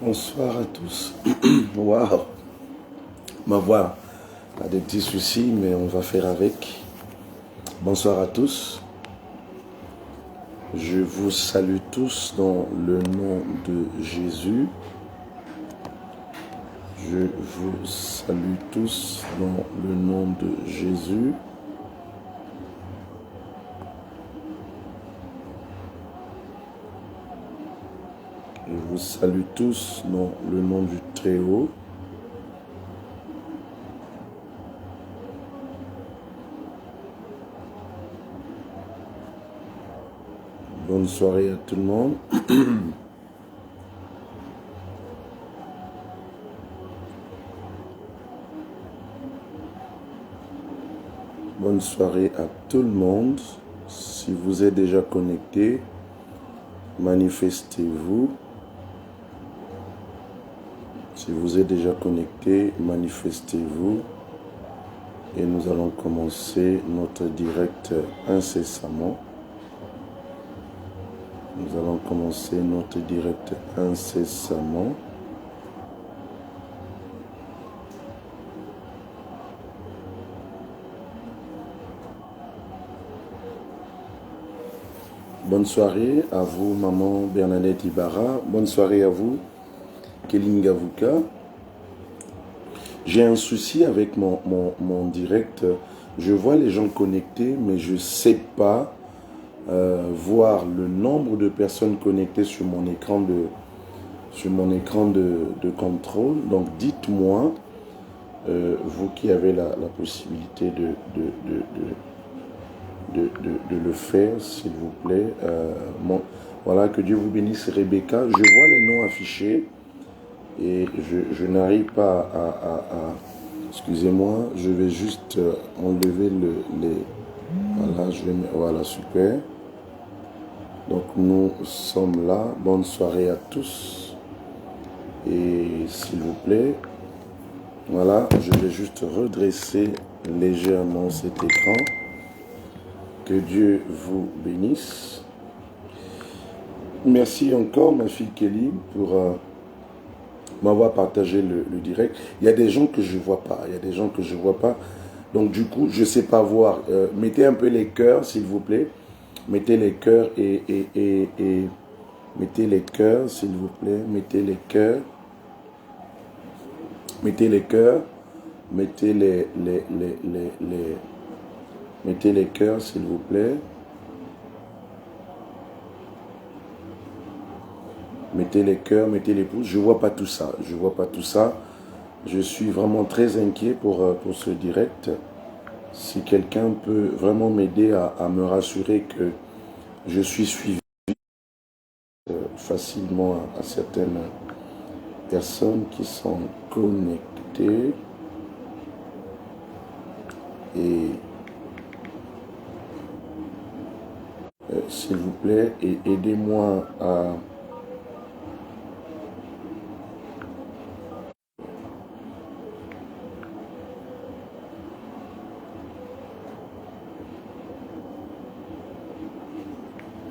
Bonsoir à tous. Waouh, ma voix a des petits soucis, mais on va faire avec. Bonsoir à tous. Je vous salue tous dans le nom de Jésus. Je vous salue tous dans le nom de Jésus. Je vous salue tous dans le nom du Très-Haut. Bonne soirée à tout le monde. Bonne soirée à tout le monde. Si vous êtes déjà connecté, manifestez-vous. Si vous êtes déjà connecté, manifestez-vous. Et nous allons commencer notre direct incessamment. Nous allons commencer notre direct incessamment. Bonne soirée à vous, maman Bernadette Ibarra. Bonne soirée à vous, Kéline Gavuka. J'ai un souci avec mon direct. Je vois les gens connectés, mais je ne sais pas voir le nombre de personnes connectées sur mon écran de contrôle. Donc dites-moi, vous qui avez la possibilité de le faire, s'il vous plaît. Voilà, que Dieu vous bénisse, Rebecca. Je vois les noms affichés et je n'arrive pas à excusez-moi, je vais juste enlever les... Voilà, voilà, super. Donc nous sommes là. Bonne soirée à tous. Et s'il vous plaît, voilà, je vais juste redresser légèrement cet écran. Que Dieu vous bénisse. Merci encore, ma fille Kelly, pour m'avoir partagé le direct. Il y a des gens que je ne vois pas. Il y a des gens que je ne vois pas. Donc, du coup, je ne sais pas voir. Mettez un peu les cœurs, s'il vous plaît. Mettez les cœurs et mettez les cœurs, s'il vous plaît. Mettez les cœurs. Mettez les cœurs. Mettez mettez les cœurs, s'il vous plaît. Mettez les cœurs, mettez les pouces. Je ne vois pas tout ça. Je ne vois pas tout ça. Je suis vraiment très inquiet pour ce direct. Si quelqu'un peut vraiment m'aider à me rassurer que je suis suivi facilement à certaines personnes qui sont connectées. Et s'il vous plaît, aidez-moi à...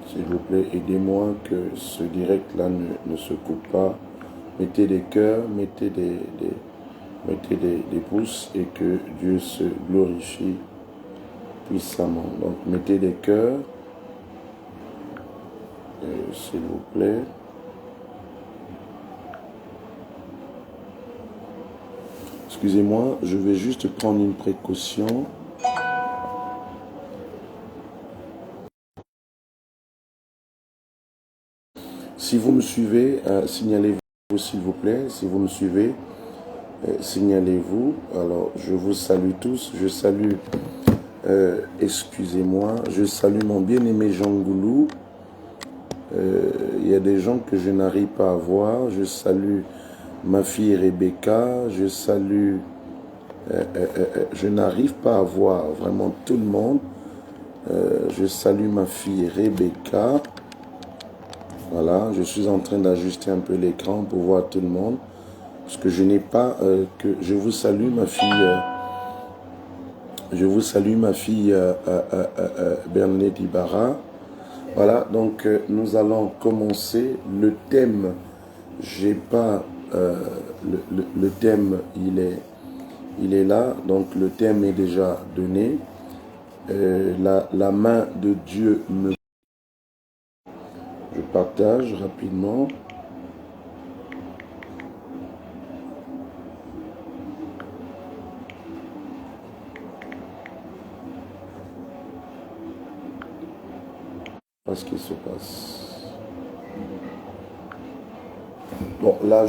S'il vous plaît, aidez-moi que ce direct-là ne se coupe pas. Mettez des cœurs, mettez des pouces et que Dieu se glorifie puissamment. Donc, mettez des cœurs, s'il vous plaît. Excusez-moi, je vais juste prendre une précaution. Si vous me suivez, signalez-vous s'il vous plaît. Si vous me suivez, signalez-vous. Alors, je vous salue tous. Je salue, excusez-moi, je salue mon bien-aimé Jean Goulou. Il y a des gens que je n'arrive pas à voir. Je salue ma fille Rebecca. Je salue... je n'arrive pas à voir vraiment tout le monde. Je salue ma fille Rebecca. Voilà, je suis en train d'ajuster un peu l'écran pour voir tout le monde. Parce que je n'ai pas... je vous salue ma fille... je vous salue ma fille Bernadette Ibarra. Voilà, donc nous allons commencer le thème j'ai pas le thème, il est là, donc le thème est déjà donné. La main de Dieu me... Je partage rapidement. Qu'est-ce qui se passe? Bon, là,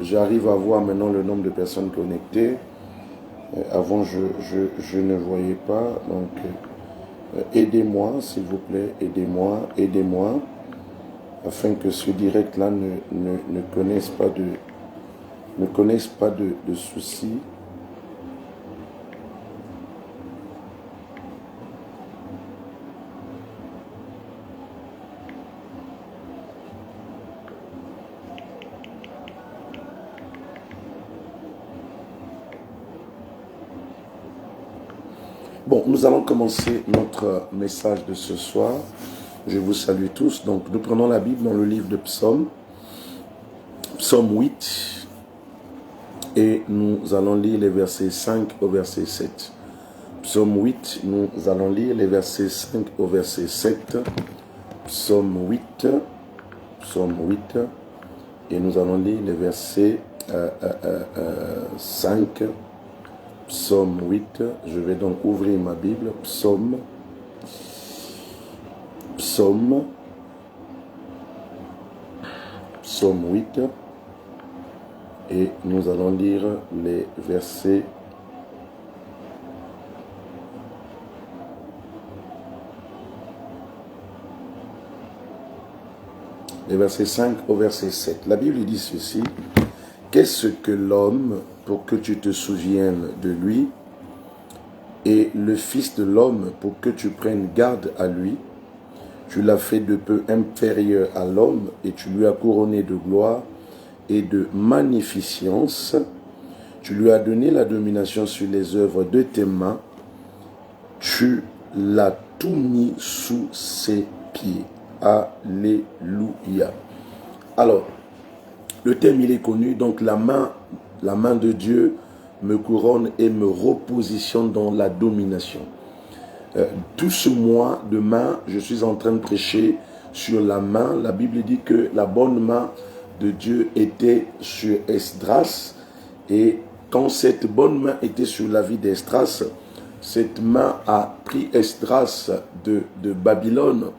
j'arrive à voir maintenant le nombre de personnes connectées. Avant, je ne voyais pas. Donc, aidez-moi, s'il vous plaît. Aidez-moi, aidez-moi. Afin que ce direct-là ne connaisse pas de soucis. Bon, nous allons commencer notre message de ce soir. Je vous salue tous. Donc, nous prenons la Bible dans le livre de Psaume, Psaume 8, et nous allons lire les versets 5 au verset 7. Psaume 8, nous allons lire les versets 5 au verset 7. Psaume 8, et nous allons lire les versets 5. Psaume 8, je vais donc ouvrir ma Bible, Psaume 8, et nous allons lire les versets 5 au verset 7. La Bible dit ceci: qu'est-ce que l'homme pour que tu te souviennes de lui, et le Fils de l'homme pour que tu prennes garde à lui? Tu l'as fait de peu inférieur à l'homme, et tu lui as couronné de gloire et de magnificence. Tu lui as donné la domination sur les œuvres de tes mains. Tu l'as tout mis sous ses pieds. Alléluia. Alors, le thème, il est connu. Donc, la main de Dieu me couronne et me repositionne dans la domination. Tout ce mois de main, je suis en train de prêcher sur la main. La Bible dit que la bonne main de Dieu était sur Esdras. Et quand cette bonne main était sur la vie d'Esdras, cette main a pris Esdras de Babylone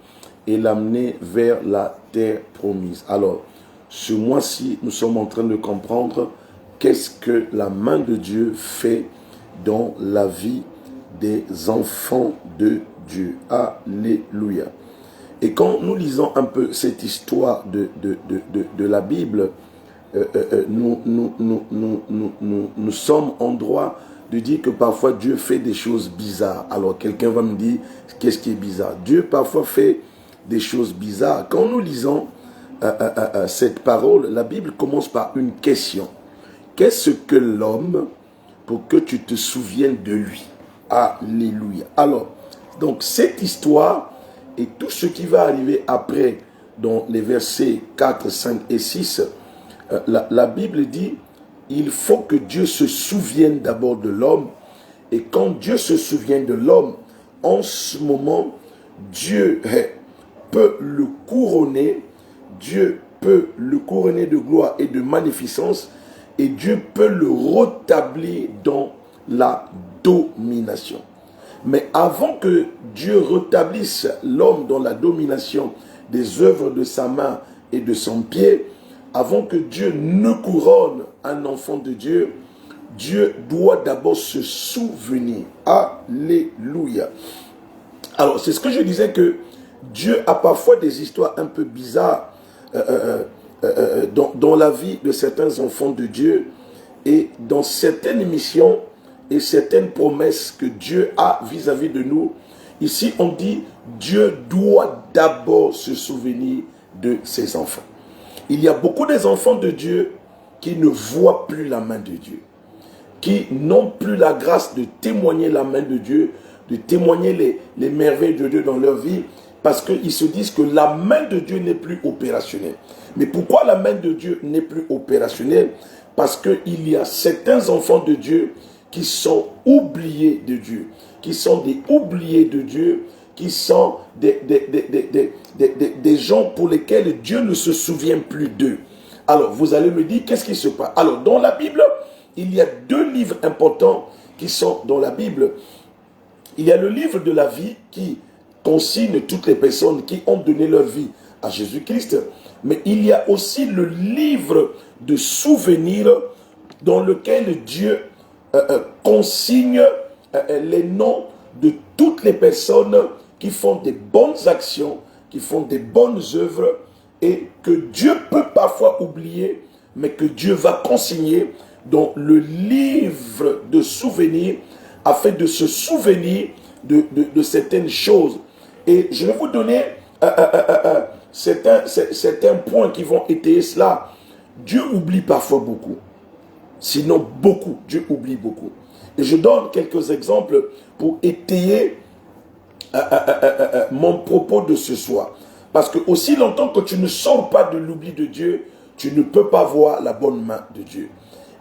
et l'a amené vers la terre promise. Alors, ce mois-ci, nous sommes en train de comprendre qu'est-ce que la main de Dieu fait dans la vie des enfants de Dieu. Alléluia. Et quand nous lisons un peu cette histoire de la Bible, nous sommes en droit de dire que parfois Dieu fait des choses bizarres. Alors quelqu'un va me dire, qu'est-ce qui est bizarre? Dieu parfois fait des choses bizarres. Quand nous lisons cette parole, la Bible commence par une question. Qu'est-ce que l'homme pour que tu te souviennes de lui? Alléluia. Alors, donc cette histoire et tout ce qui va arriver après dans les versets 4, 5 et 6, la Bible dit, il faut que Dieu se souvienne d'abord de l'homme. Et quand Dieu se souvient de l'homme, en ce moment, Dieu peut le couronner. Dieu peut le couronner de gloire et de magnificence. Et Dieu peut le rétablir dans la domination. Mais avant que Dieu rétablisse l'homme dans la domination des œuvres de sa main et de son pied, avant que Dieu ne couronne un enfant de Dieu, Dieu doit d'abord se souvenir. Alléluia. Alors, c'est ce que je disais, que Dieu a parfois des histoires un peu bizarres dans la vie de certains enfants de Dieu et dans certaines missions et certaines promesses que Dieu a vis-à-vis de nous. Ici, on dit, Dieu doit d'abord se souvenir de ses enfants. Il y a beaucoup des enfants de Dieu qui ne voient plus la main de Dieu, qui n'ont plus la grâce de témoigner la main de Dieu, de témoigner les merveilles de Dieu dans leur vie, parce qu'ils se disent que la main de Dieu n'est plus opérationnelle. Mais pourquoi la main de Dieu n'est plus opérationnelle? Parce qu'il y a certains enfants de Dieu qui sont oubliés de Dieu, qui sont des oubliés de Dieu, qui sont des gens pour lesquels Dieu ne se souvient plus d'eux. Alors, vous allez me dire, qu'est-ce qui se passe? Alors, dans la Bible, il y a deux livres importants qui sont dans la Bible. Il y a le livre de la vie qui consigne toutes les personnes qui ont donné leur vie à Jésus-Christ. Mais il y a aussi le livre de souvenirs dans lequel Dieu consigne les noms de toutes les personnes qui font des bonnes actions, qui font des bonnes œuvres et que Dieu peut parfois oublier, mais que Dieu va consigner dans le livre de souvenirs afin de se souvenir de certaines choses. Et je vais vous donner certains points qui vont étayer cela. Dieu oublie parfois beaucoup. Sinon beaucoup, Dieu oublie beaucoup. Et je donne quelques exemples pour étayer mon propos de ce soir. Parce que aussi longtemps que tu ne sors pas de l'oubli de Dieu, tu ne peux pas voir la bonne main de Dieu.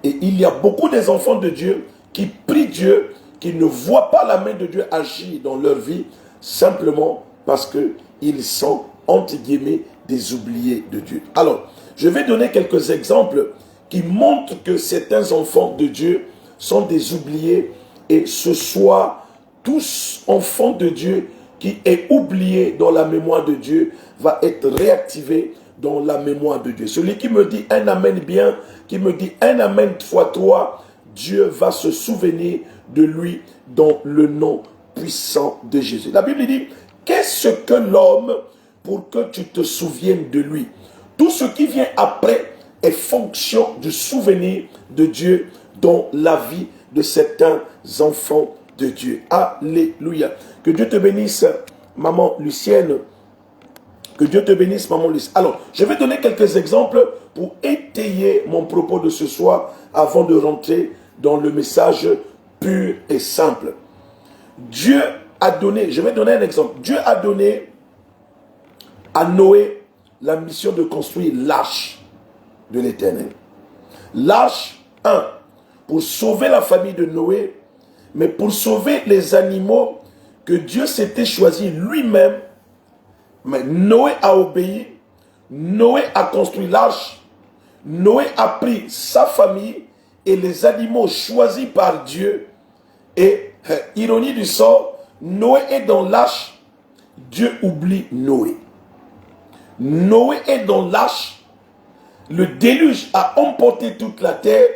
Et il y a beaucoup des enfants de Dieu qui prient Dieu, qui ne voient pas la main de Dieu agir dans leur vie, simplement parce qu'ils sont, entre guillemets, des oubliés de Dieu. Alors, je vais donner quelques exemples qui montrent que certains enfants de Dieu sont des oubliés, et ce soir, tous enfants de Dieu qui est oublié dans la mémoire de Dieu va être réactivé dans la mémoire de Dieu. Celui qui me dit un amen bien, qui me dit un amen fois 3, Dieu va se souvenir de lui dans le nom puissant de Jésus. La Bible dit, qu'est-ce que l'homme pour que tu te souviennes de lui? Tout ce qui vient après est fonction du souvenir de Dieu dans la vie de certains enfants de Dieu. Alléluia. Que Dieu te bénisse, maman Lucienne. Que Dieu te bénisse, maman Lucienne. Alors, je vais donner quelques exemples pour étayer mon propos de ce soir avant de rentrer dans le message pur et simple. Dieu a donné, je vais donner un exemple. Dieu a donné à Noé la mission de construire l'arche de l'Éternel. L'arche, pour sauver la famille de Noé, mais pour sauver les animaux que Dieu s'était choisi lui-même. Mais Noé a obéi, Noé a construit l'arche, Noé a pris sa famille et les animaux choisis par Dieu. Et, ironie du sort, Noé est dans l'arche, Dieu oublie Noé. Noé est dans l'arche, le déluge a emporté toute la terre.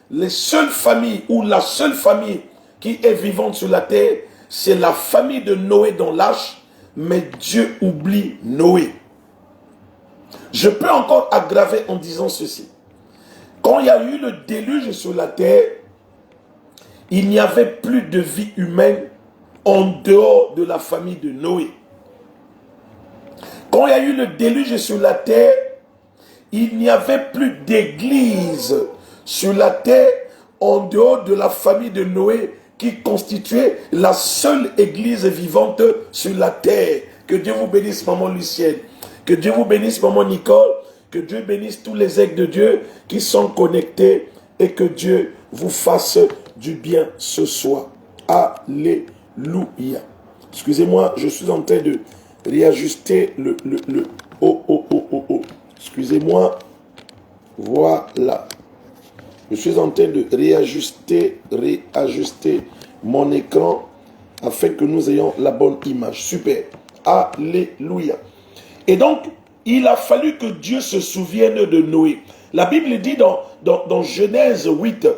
Les seules familles ou la seule famille qui est vivante sur la terre, c'est la famille de Noé dans l'arche, mais Dieu oublie Noé. Je peux encore aggraver en disant ceci. Quand il y a eu le déluge sur la terre, il n'y avait plus de vie humaine en dehors de la famille de Noé. Quand il y a eu le déluge sur la terre, il n'y avait plus d'église sur la terre en dehors de la famille de Noé qui constituait la seule église vivante sur la terre. Que Dieu vous bénisse, maman Lucienne. Que Dieu vous bénisse, maman Nicole. Que Dieu bénisse tous les aigles de Dieu qui sont connectés et que Dieu vous fasse du bien ce soir. Alléluia. Excusez-moi, je suis en train de réajuster le Excusez-moi. Voilà. Je suis en train de réajuster mon écran afin que nous ayons la bonne image. Super. Alléluia. Et donc, il a fallu que Dieu se souvienne de Noé. La Bible dit dans Genèse 8,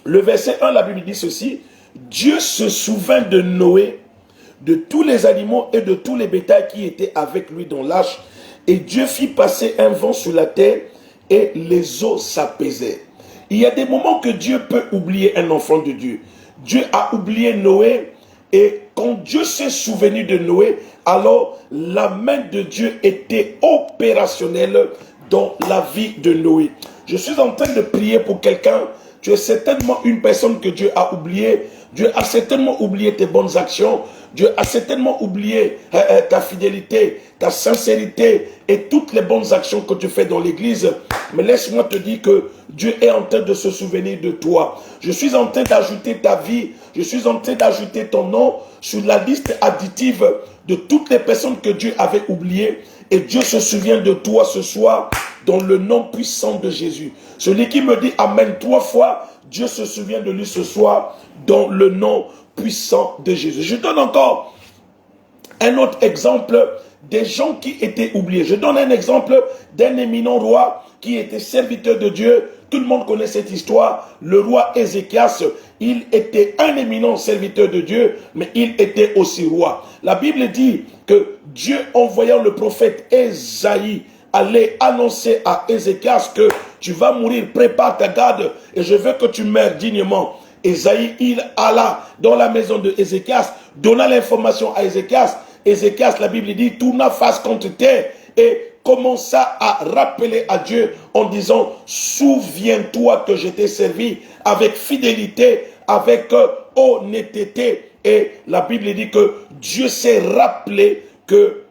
le verset 1, la Bible dit ceci. Dieu se souvint de Noé, de tous les animaux et de tous les bétails qui étaient avec lui dans l'arche. Et Dieu fit passer un vent sur la terre et les eaux s'apaisèrent. Il y a des moments que Dieu peut oublier un enfant de Dieu. Dieu a oublié Noé et quand Dieu s'est souvenu de Noé, alors la main de Dieu était opérationnelle dans la vie de Noé. Je suis en train de prier pour quelqu'un. Tu es certainement une personne que Dieu a oubliée Dieu a certainement oublié tes bonnes actions. Dieu a certainement oublié ta fidélité, ta sincérité et toutes les bonnes actions que tu fais dans l'église. Mais laisse-moi te dire que Dieu est en train de se souvenir de toi. Je suis en train d'ajouter ta vie, je suis en train d'ajouter ton nom sur la liste additive de toutes les personnes que Dieu avait oubliées. Et Dieu se souvient de toi ce soir dans le nom puissant de Jésus. Celui qui me dit Amen 3 fois, Dieu se souvient de lui ce soir dans le nom puissant de Jésus. Je donne encore un autre exemple des gens qui étaient oubliés. Je donne un exemple d'un éminent roi qui était serviteur de Dieu. Tout le monde connaît cette histoire. Le roi Ézéchias, il était un éminent serviteur de Dieu, mais il était aussi roi. La Bible dit que Dieu, envoyant le prophète Ésaïe, allait annoncer à Ézéchias que tu vas mourir, prépare ta garde et je veux que tu meurs dignement. Ésaïe, il alla dans la maison de Ézéchias, donna l'information à Ézéchias. Ézéchias, la Bible dit, tourna face contre terre et commença à rappeler à Dieu en disant, souviens-toi que je t'ai servi avec fidélité, avec honnêteté. Et la Bible dit que Dieu s'est rappelé que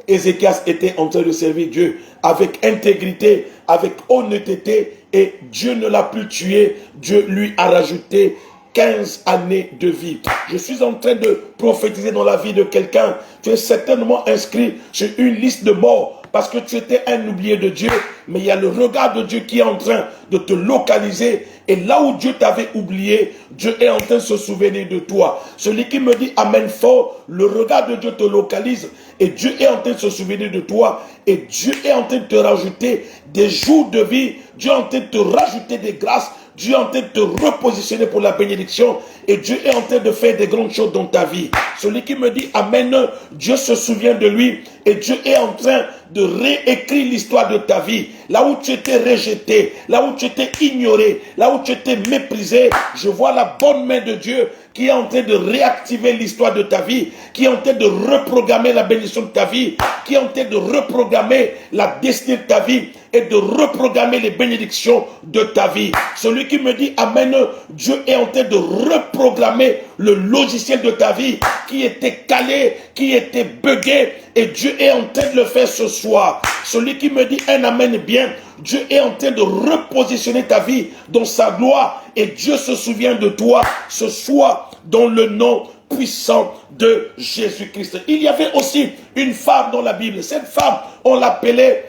Ézéchias était en train de servir Dieu avec intégrité, avec honnêteté, et Dieu ne l'a plus tué. Dieu lui a rajouté 15 années de vie. Je suis en train de prophétiser dans la vie de quelqu'un. Tu es certainement inscrit sur une liste de morts parce que tu étais un oublié de Dieu, mais il y a le regard de Dieu qui est en train de te localiser. Et là où Dieu t'avait oublié, Dieu est en train de se souvenir de toi. Celui qui me dit Amen fort, le regard de Dieu te localise et Dieu est en train de se souvenir de toi. Et Dieu est en train de te rajouter des jours de vie. Dieu est en train de te rajouter des grâces. Dieu est en train de te repositionner pour la bénédiction et Dieu est en train de faire des grandes choses dans ta vie. Celui qui me dit Amen, Dieu se souvient de lui et Dieu est en train de réécrire l'histoire de ta vie. Là où tu étais rejeté, là où tu étais ignoré, là où tu étais méprisé, je vois la bonne main de Dieu qui est en train de réactiver l'histoire de ta vie, qui est en train de reprogrammer la bénédiction de ta vie, qui est en train de reprogrammer la destinée de ta vie et de reprogrammer les bénédictions de ta vie. Celui qui me dit Amen, Dieu est en train de reprogrammer le logiciel de ta vie qui était calé, qui était buggé, et Dieu est en train de le faire ce soir. Celui qui me dit un Amen bien, Dieu est en train de repositionner ta vie dans sa gloire et Dieu se souvient de toi ce soir dans le nom puissant de Jésus-Christ. Il y avait aussi une femme dans la Bible. Cette femme, on l'appelait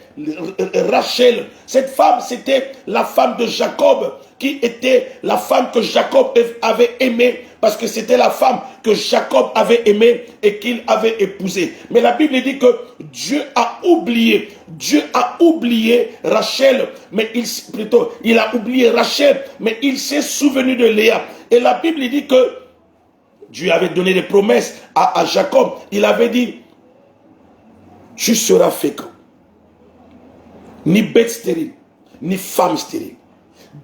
Rachel. Cette femme, c'était la femme de Jacob, qui était la femme que Jacob avait aimée, parce que c'était la femme que Jacob avait aimée et qu'il avait épousée. Mais la Bible dit que Dieu a oublié Rachel, mais il a oublié Rachel, mais il s'est souvenu de Léa. Et la Bible dit que Dieu avait donné des promesses à Jacob. Il avait dit, tu seras fécond. Ni bête stérile, ni femme stérile.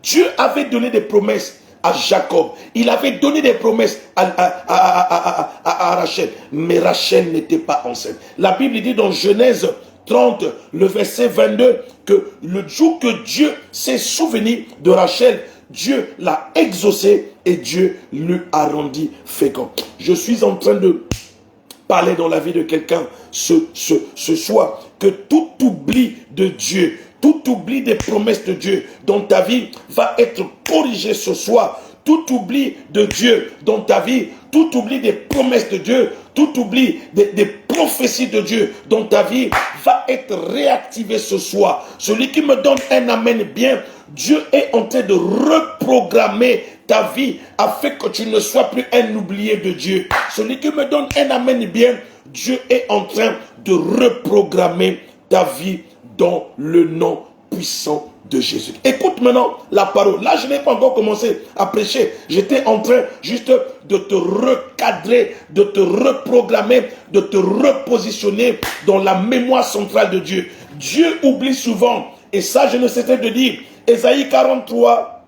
Dieu avait donné des promesses à Jacob. Il avait donné des promesses à Rachel. Mais Rachel n'était pas enceinte. La Bible dit dans Genèse 30, le verset 22, que le jour que Dieu s'est souvenu de Rachel, Dieu l'a exaucé et Dieu lui a rendu fécond. Je suis en train de parler dans la vie de quelqu'un ce soir, que tout oubli de Dieu, tout oubli des promesses de Dieu dans ta vie va être corrigé ce soir. Tout oubli de Dieu dans ta vie, tout oubli des promesses de Dieu, tout oubli des prophéties de Dieu dans ta vie va être réactivé ce soir. Celui qui me donne un amen bien, Dieu est en train de reprogrammer ta vie afin que tu ne sois plus un oublié de Dieu. Celui qui me donne un amen bien, Dieu est en train de reprogrammer ta vie dans le nom puissant de Jésus. Écoute maintenant la parole. Là, je n'ai pas encore commencé à prêcher. J'étais en train juste de te recadrer, de te reprogrammer, de te repositionner dans la mémoire centrale de Dieu. Dieu oublie souvent. Et ça, je ne cesse de dire. Ésaïe 43,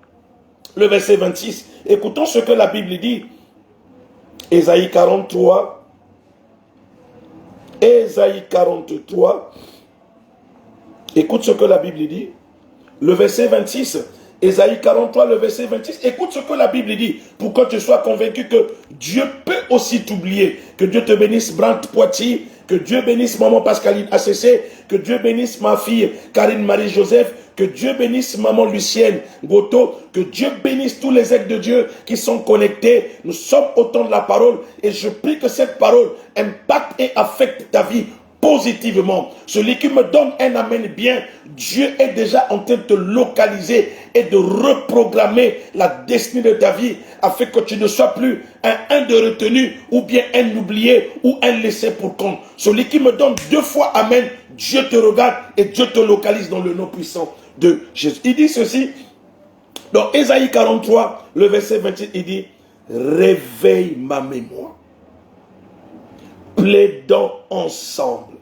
le verset 26. Écoutons ce que la Bible dit. Ésaïe 43. Ésaïe 43. Écoute ce que la Bible dit. Le verset 26. Ésaïe 43, le verset 26. Écoute ce que la Bible dit pour que tu sois convaincu que Dieu peut aussi t'oublier. Que Dieu te bénisse, Brandt Poitiers. Que Dieu bénisse maman Pascaline ACC. Que Dieu bénisse ma fille Karine Marie-Joseph. Que Dieu bénisse maman Lucienne Goto. Que Dieu bénisse tous les êtres de Dieu qui sont connectés. Nous sommes au temps de la parole. Et je prie que cette parole impacte et affecte ta vie positivement. Celui qui me donne un amen bien, Dieu est déjà en train de te localiser et de reprogrammer la destinée de ta vie afin que tu ne sois plus un de retenu ou bien un oublié ou un laissé pour compte. Celui qui me donne 2 fois amen, Dieu te regarde et Dieu te localise dans le nom puissant de Jésus. Il dit ceci dans Ésaïe 43, le verset 28, il dit « Réveille ma mémoire. Plaidons ensemble.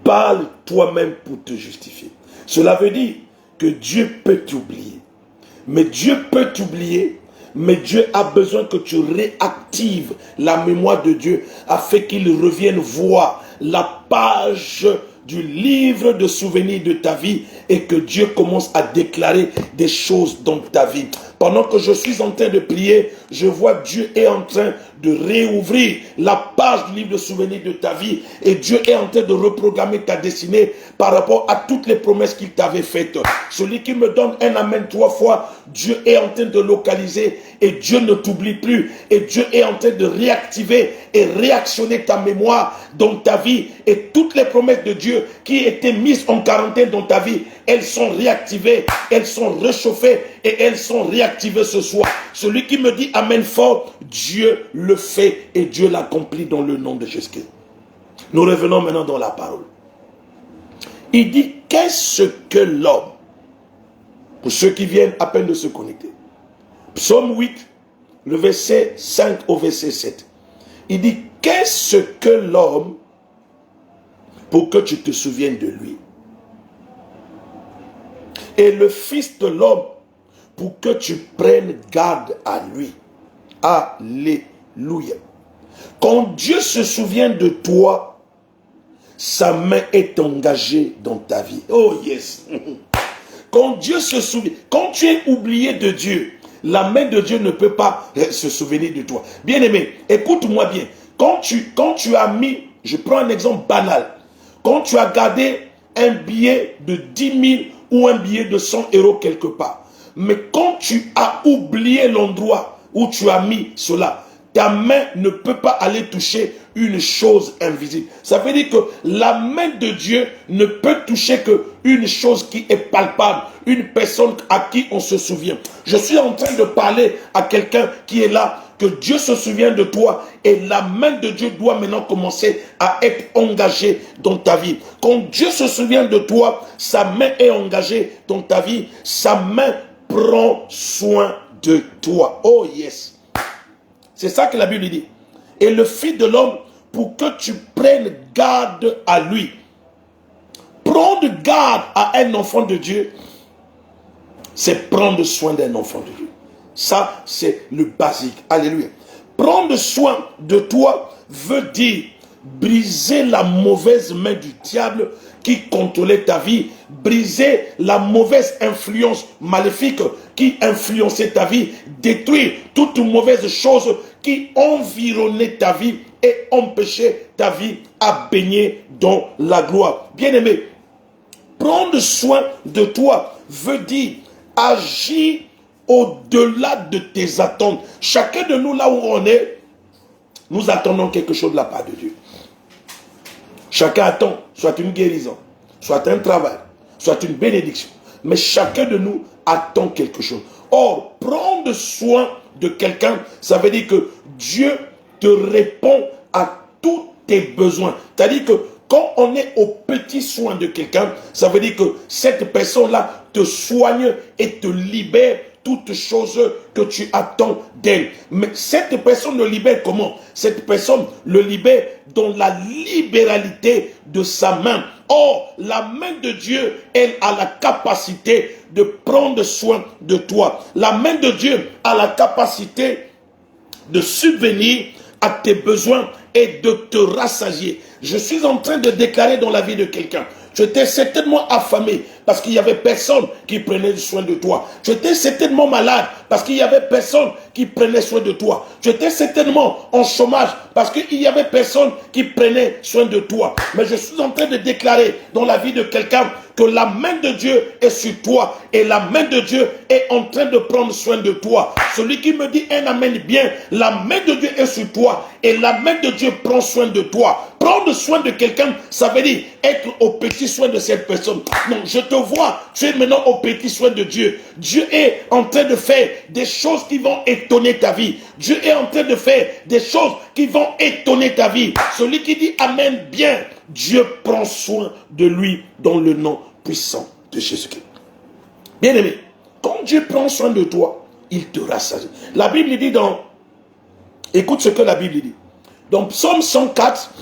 Parle toi-même pour te justifier. » Cela veut dire que Dieu peut t'oublier. Mais Dieu peut t'oublier, mais Dieu a besoin que tu réactives la mémoire de Dieu afin qu'il revienne voir la page du livre de souvenirs de ta vie et que Dieu commence à déclarer des choses dans ta vie. Pendant que je suis en train de prier, je vois Dieu est en train de réouvrir la page du livre de souvenirs de ta vie et Dieu est en train de reprogrammer ta destinée par rapport à toutes les promesses qu'il t'avait faites. Celui qui me donne un amen 3 fois, Dieu est en train de localiser et Dieu ne t'oublie plus et Dieu est en train de réactiver et réactionner ta mémoire dans ta vie et toutes les promesses de Dieu qui étaient mises en quarantaine dans ta vie, elles sont réactivées, elles sont réchauffées et elles sont réactivées ce soir. Celui qui me dit amen fort, Dieu le fait et Dieu l'accomplit dans le nom de Jésus. Nous revenons maintenant dans la parole. Il dit, qu'est-ce que l'homme? Pour ceux qui viennent à peine de se connecter. Psaume 8, le verset 5 au verset 7. Il dit, qu'est-ce que l'homme pour que tu te souviennes de lui? Et le Fils de l'homme pour que tu prennes garde à lui. Alléluia. Quand Dieu se souvient de toi, sa main est engagée dans ta vie. Oh yes. Quand Dieu se souvient, quand tu es oublié de Dieu, la main de Dieu ne peut pas se souvenir de toi. Bien-aimé, écoute-moi bien. Quand tu as mis, je prends un exemple banal, quand tu as gardé un billet de 10 000 ou un billet de 100 € quelque part, mais quand tu as oublié l'endroit où tu as mis cela, ta main ne peut pas aller toucher une chose invisible. Ça veut dire que la main de Dieu ne peut toucher qu'une chose qui est palpable, une personne à qui on se souvient. Je suis en train de parler à quelqu'un qui est là, que Dieu se souvient de toi et la main de Dieu doit maintenant commencer à être engagée dans ta vie. Quand Dieu se souvient de toi, sa main est engagée dans ta vie, sa main prend soin de toi. Oh yes. C'est ça que la Bible dit. Et le Fils de l'homme pour que tu prennes garde à lui. Prendre garde à un enfant de Dieu, c'est prendre soin d'un enfant de Dieu. Ça, c'est le basique. Alléluia. Prendre soin de toi veut dire briser la mauvaise main du diable qui contrôlait ta vie, briser la mauvaise influence maléfique qui influençait ta vie, détruire toute mauvaise chose qui environnait ta vie et empêchait ta vie à baigner dans la gloire. Bien-aimé, prendre soin de toi veut dire agir au-delà de tes attentes. Chacun de nous, là où on est, nous attendons quelque chose de la part de Dieu. Chacun attend soit une guérison, soit un travail, soit une bénédiction. Mais chacun de nous attend quelque chose. Or, prendre soin de quelqu'un, ça veut dire que Dieu te répond à tous tes besoins. C'est-à-dire que quand on est au petit soin de quelqu'un, ça veut dire que cette personne-là te soigne et te libère toutes choses que tu attends d'elle. Mais cette personne le libère comment? Cette personne le libère dans la libéralité de sa main. Or, la main de Dieu, elle a la capacité de prendre soin de toi. La main de Dieu a la capacité de subvenir à tes besoins et de te rassasier. Je suis en train de déclarer dans la vie de quelqu'un Tu étais certainement affamé parce qu'il n'y avait personne qui prenait soin de toi. Tu étais certainement malade parce qu'il n'y avait personne qui prenait soin de toi. Tu étais certainement en chômage parce qu'il n'y avait personne qui prenait soin de toi. Mais je suis en train de déclarer dans la vie de quelqu'un que la main de Dieu est sur toi et la main de Dieu est en train de prendre soin de toi. Celui qui me dit un amen bien, la main de Dieu est sur toi et la main de Dieu prend soin de toi. Prendre soin de quelqu'un, ça veut dire être au petit soin de cette personne. Non, je te vois, tu es maintenant au petit soin de Dieu. Dieu est en train de faire des choses qui vont étonner ta vie. Dieu est en train de faire des choses qui vont étonner ta vie. Celui qui dit amen bien, Dieu prend soin de lui dans le nom puissant de Jésus-Christ. Bien-aimé, quand Dieu prend soin de toi, il te rassasie. La Bible dit dans... Écoute ce que la Bible dit. Dans Psaume 104,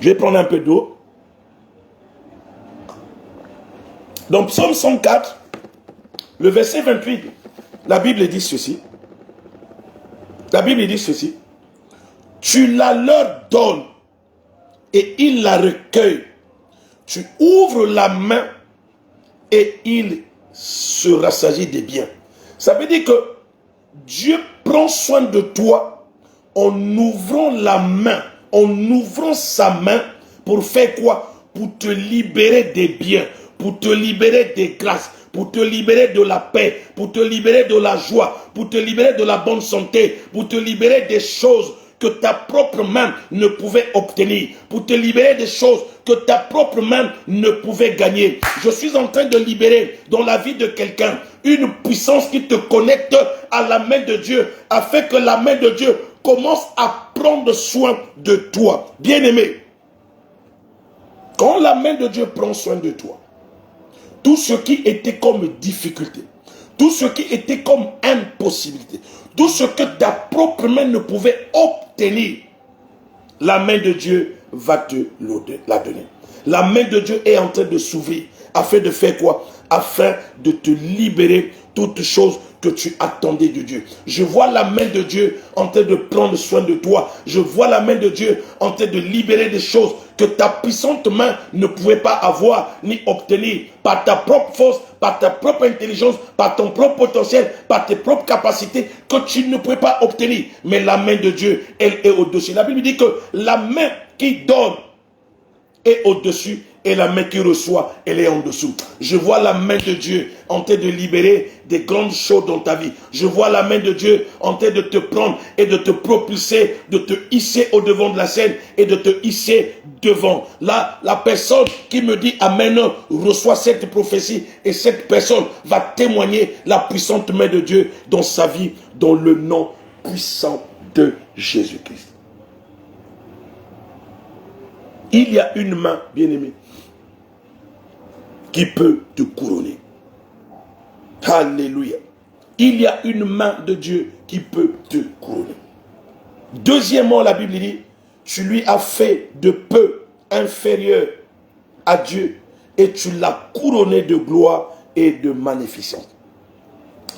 je vais prendre un peu d'eau. Dans Psaume 104, le verset 28, la Bible dit ceci. La Bible dit ceci. Tu la leur donnes et ils la recueillent. Tu ouvres la main et il se rassasie des biens. Ça veut dire que Dieu prend soin de toi en ouvrant la main, en ouvrant sa main pour faire quoi? Pour te libérer des biens, pour te libérer des grâces, pour te libérer de la paix, pour te libérer de la joie, pour te libérer de la bonne santé, pour te libérer des choses que ta propre main ne pouvait obtenir, pour te libérer des choses que ta propre main ne pouvait gagner. Je suis en train de libérer dans la vie de quelqu'un une puissance qui te connecte à la main de Dieu, afin que la main de Dieu commence à prendre soin de toi. Bien-aimé, quand la main de Dieu prend soin de toi, tout ce qui était comme difficulté, tout ce qui était comme impossibilité, tout ce que ta propre main ne pouvait obtenir, la main de Dieu va te la donner. La main de Dieu est en train de s'ouvrir afin de faire quoi? Afin de te libérer toutes choses que tu attendais de Dieu. Je vois la main de Dieu en train de prendre soin de toi. Je vois la main de Dieu en train de libérer des choses que ta puissante main ne pouvait pas avoir ni obtenir par ta propre force, par ta propre intelligence, par ton propre potentiel, par tes propres capacités que tu ne pouvais pas obtenir. Mais la main de Dieu, elle est au-dessus. La Bible dit que la main qui donne est au-dessus et la main qui reçoit, elle est en dessous. Je vois la main de Dieu en train de libérer des grandes choses dans ta vie. Je vois la main de Dieu en train de te prendre et de te propulser, de te hisser au devant de la scène et de te hisser devant. Là, la personne qui me dit amen reçoit cette prophétie et cette personne va témoigner la puissante main de Dieu dans sa vie, dans le nom puissant de Jésus-Christ. Il y a une main, bien-aimée, qui peut te couronner. Alléluia. Il y a une main de Dieu qui peut te couronner. Deuxièmement, la Bible dit, tu lui as fait de peu inférieur à Dieu et tu l'as couronné de gloire et de magnificence.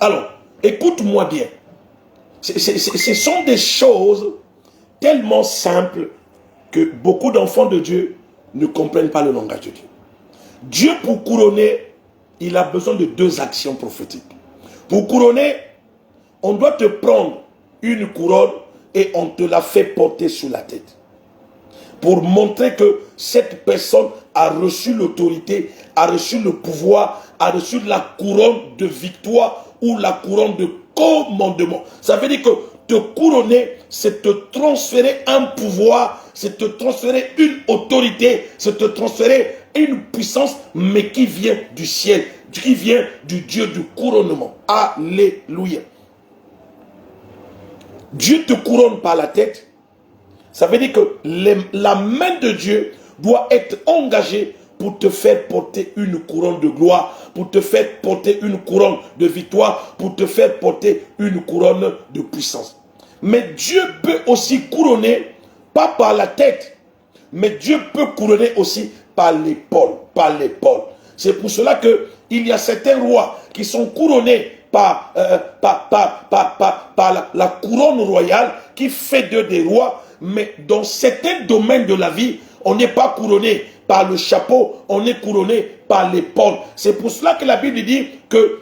Alors, écoute-moi bien. Ce sont des choses tellement simples que beaucoup d'enfants de Dieu ne comprennent pas le langage de Dieu. Dieu, pour couronner, il a besoin de deux actions prophétiques. Pour couronner, on doit te prendre une couronne et on te la fait porter sur la tête. Pour montrer que cette personne a reçu l'autorité, a reçu le pouvoir, a reçu la couronne de victoire ou la couronne de commandement. Ça veut dire que te couronner, c'est te transférer un pouvoir, c'est te transférer une autorité, c'est te transférer une puissance, mais qui vient du ciel, qui vient du Dieu du couronnement. Alléluia. Dieu te couronne par la tête. Ça veut dire que la main de Dieu doit être engagée pour te faire porter une couronne de gloire, pour te faire porter une couronne de victoire, pour te faire porter une couronne de puissance. Mais Dieu peut aussi couronner, pas par la tête, mais Dieu peut couronner aussi par l'épaule, par l'épaule. C'est pour cela qu'il y a certains rois qui sont couronnés par la couronne royale qui fait d'eux des rois, mais dans certains domaines de la vie, on n'est pas couronné par le chapeau, on est couronné par l'épaule. C'est pour cela que la Bible dit que,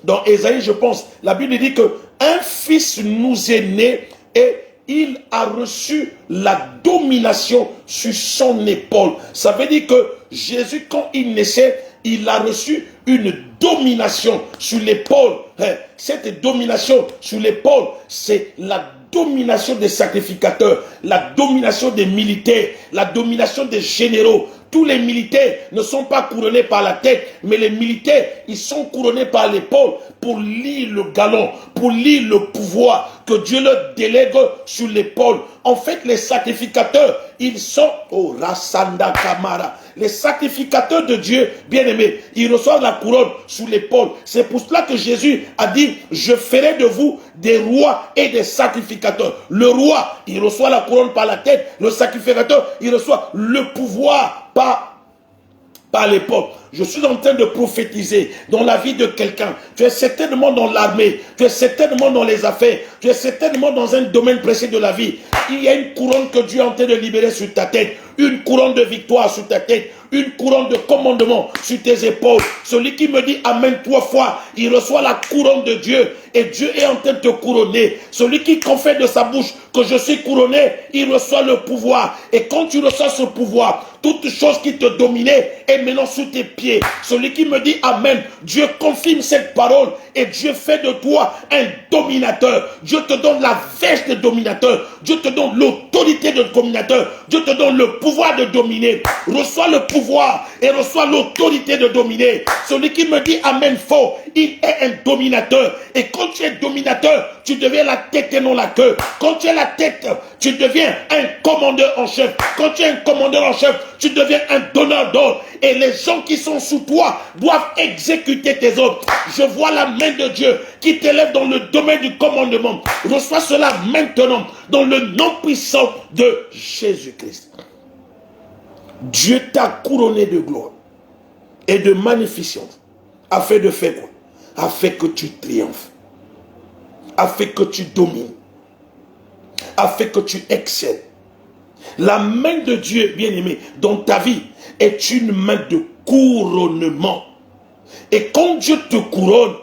dans Ésaïe, je pense, la Bible dit que un fils nous est né et il a reçu la domination sur son épaule. Ça veut dire que Jésus, quand il naissait, il a reçu une domination sur l'épaule. Cette domination sur l'épaule, c'est la domination des sacrificateurs, la domination des militaires, la domination des généraux. Tous les militaires ne sont pas couronnés par la tête, mais les militaires, ils sont couronnés par l'épaule pour lire le galon, pour lire le pouvoir que Dieu leur délègue sur l'épaule. En fait, les sacrificateurs, ils sont au Rasanda Kamara. Les sacrificateurs de Dieu, bien-aimés, ils reçoivent la couronne sous l'épaule. C'est pour cela que Jésus a dit, je ferai de vous des rois et des sacrificateurs. Le roi, il reçoit la couronne par la tête. Le sacrificateur, il reçoit le pouvoir par l'épaule. Je suis en train de prophétiser dans la vie de quelqu'un. Tu es certainement dans l'armée, tu es certainement dans les affaires, tu es certainement dans un domaine précis de la vie. Il y a une couronne que Dieu est en train de libérer sur ta tête, une couronne de victoire sur ta tête, une couronne de commandement sur tes épaules. Celui qui me dit Amen 3 fois, il reçoit la couronne de Dieu et Dieu est en train de te couronner. Celui qui confesse de sa bouche que je suis couronné, il reçoit le pouvoir. Et quand tu reçois ce pouvoir, toute chose qui te dominait est maintenant sous tes pieds. Celui qui me dit Amen, Dieu confirme cette parole et Dieu fait de toi un dominateur. Dieu te donne la veste de dominateur. Dieu te donne l'autorité de dominateur. Dieu te donne le pouvoir de dominer. Reçois le pouvoir et reçois l'autorité de dominer. Celui qui me dit Amen fort, il est un dominateur. Et quand tu es dominateur, tu deviens la tête et non la queue. Quand tu es la tête, tu deviens un commandeur en chef. Quand tu es un commandeur en chef, tu deviens un donneur d'ordre. Et les gens qui sont sous toi doivent exécuter tes ordres. Je vois la main de Dieu qui t'élève dans le domaine du commandement. Reçois cela maintenant dans le nom puissant de Jésus-Christ. Dieu t'a couronné de gloire et de magnificence afin de faire quoi? Afin que tu triomphes, afin que tu domines, afin que tu excelles. La main de Dieu, bien-aimé, dans ta vie est une main de couronnement. Et quand Dieu te couronne,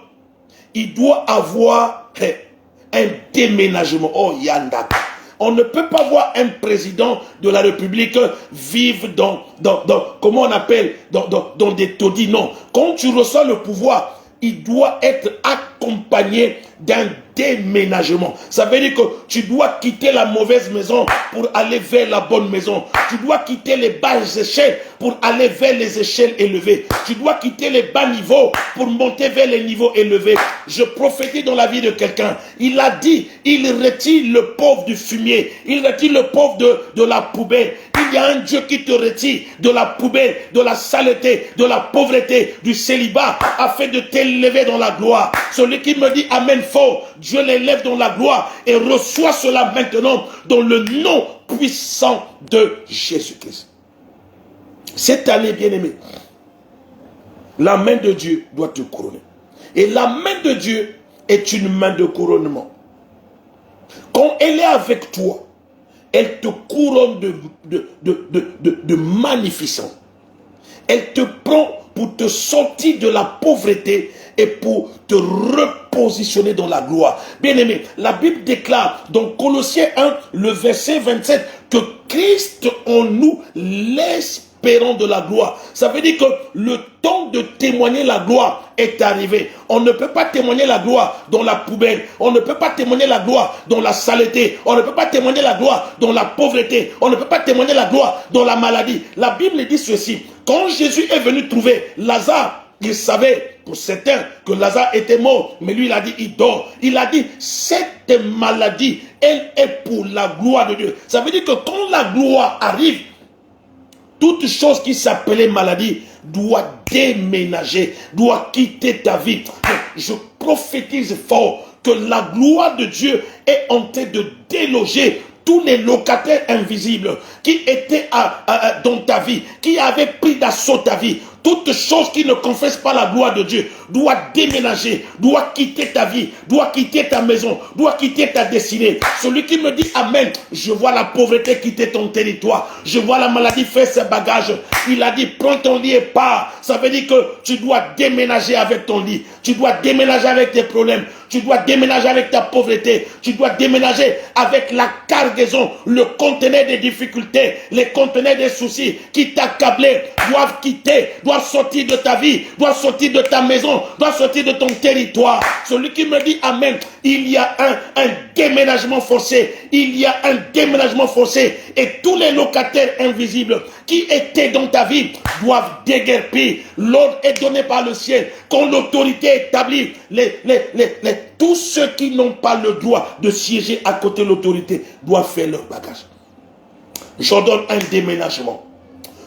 il doit avoir un déménagement. Oh, Yanda. On ne peut pas voir un président de la République vivre dans comment on appelle, dans des taudis. Non. Quand tu reçois le pouvoir, il doit être accompagné d'un déménagement. Ça veut dire que tu dois quitter la mauvaise maison pour aller vers la bonne maison. Tu dois quitter les basses échelles pour aller vers les échelles élevées. Tu dois quitter les bas niveaux pour monter vers les niveaux élevés. Je prophétise dans la vie de quelqu'un. Il a dit, il retire le pauvre du fumier. Il retire le pauvre de la poubelle. Il y a un Dieu qui te retire de la poubelle, de la saleté, de la pauvreté, du célibat, afin de t'élever dans la gloire. Celui qui me dit Amen fort, Dieu l'élève dans la gloire et reçoit cela maintenant dans le nom puissant de Jésus-Christ. Cette année, bien-aimé, la main de Dieu doit te couronner. Et la main de Dieu est une main de couronnement. Quand elle est avec toi, elle te couronne de magnificence. Elle te prend pour te sortir de la pauvreté et pour te repositionner dans la gloire. Bien-aimé, la Bible déclare dans Colossiens 1, le verset 27, que Christ en nous l'espérant de la gloire. Ça veut dire que le temps de témoigner la gloire est arrivé. On ne peut pas témoigner la gloire dans la poubelle. On ne peut pas témoigner la gloire dans la saleté. On ne peut pas témoigner la gloire dans la pauvreté. On ne peut pas témoigner la gloire dans la maladie. La Bible dit ceci. Quand Jésus est venu trouver Lazare, il savait pour certains que Lazare était mort, mais lui il a dit il dort. Il a dit cette maladie, elle est pour la gloire de Dieu. Ça veut dire que quand la gloire arrive, toute chose qui s'appelait maladie doit déménager, doit quitter ta vie. Je prophétise fort que la gloire de Dieu est en train de déloger tous les locataires invisibles qui étaient dans ta vie, qui avaient pris d'assaut ta vie, toute chose qui ne confesse pas la gloire de Dieu doit déménager, doit quitter ta vie, doit quitter ta maison, doit quitter ta destinée. Celui qui me dit Amen, je vois la pauvreté quitter ton territoire, je vois la maladie faire ses bagages. Il a dit prends ton lit et pars. Ça veut dire que tu dois déménager avec ton lit, tu dois déménager avec tes problèmes, tu dois déménager avec ta pauvreté, tu dois déménager avec la cargaison, le conteneur des difficultés, les conteneurs des soucis qui t'accablaient, doivent quitter, doivent sortir de ta vie, doivent sortir de ta maison, doivent sortir de ton territoire. Celui qui me dit Amen, il y a un déménagement forcé, il y a un déménagement forcé et tous les locataires invisibles qui étaient dans ta vie doivent déguerpir. L'ordre est donné par le ciel. Quand l'autorité est établie, tous ceux qui n'ont pas le droit de siéger à côté de l'autorité doivent faire leur bagage. J'ordonne un déménagement.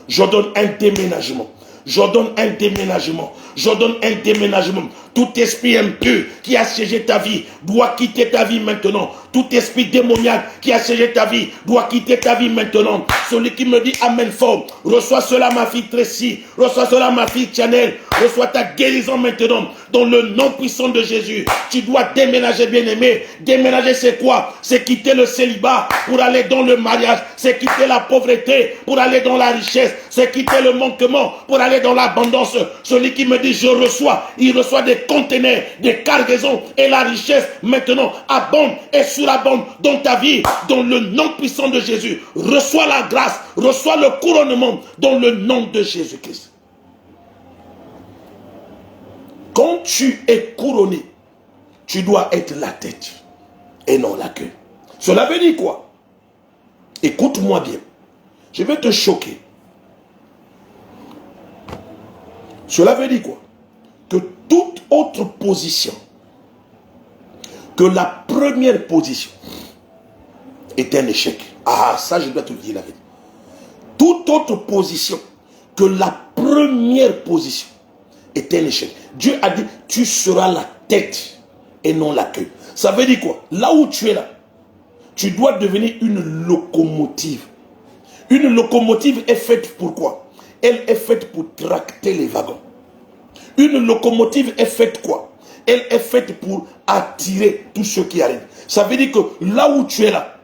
J'ordonne un déménagement. J'ordonne un déménagement. J'ordonne un déménagement. Tout esprit impur qui a siégé ta vie doit quitter ta vie maintenant. Tout esprit démoniaque qui a siégé ta vie doit quitter ta vie maintenant. Celui qui me dit Amen fort, reçois cela ma fille Tracy, reçois cela ma fille Chanel, reçois ta guérison maintenant dans le nom puissant de Jésus. Tu dois déménager, bien-aimé. Déménager c'est quoi? C'est quitter le célibat pour aller dans le mariage. C'est quitter la pauvreté pour aller dans la richesse. C'est quitter le manquement pour aller dans l'abondance. Celui qui me dit je reçois, il reçoit des conteneurs, des cargaisons et la richesse maintenant abonde et surabonde dans ta vie, dans le nom puissant de Jésus. Reçois la grâce, reçois le couronnement dans le nom de Jésus-Christ. Quand tu es couronné, tu dois être la tête et non la queue. Cela veut dire quoi? Écoute-moi bien. Je vais te choquer. Cela veut dire quoi? Que toute autre position que la première position est un échec. Ah, ça je dois te le dire la vérité. Toute autre position que la première position est un échec. Dieu a dit, tu seras la tête et non la queue. Ça veut dire quoi? Là où tu es là, tu dois devenir une locomotive. Une locomotive est faite pour quoi? Elle est faite pour tracter les wagons. Une locomotive est faite quoi? Elle est faite pour attirer tous ceux qui arrivent. Ça veut dire que là où tu es là,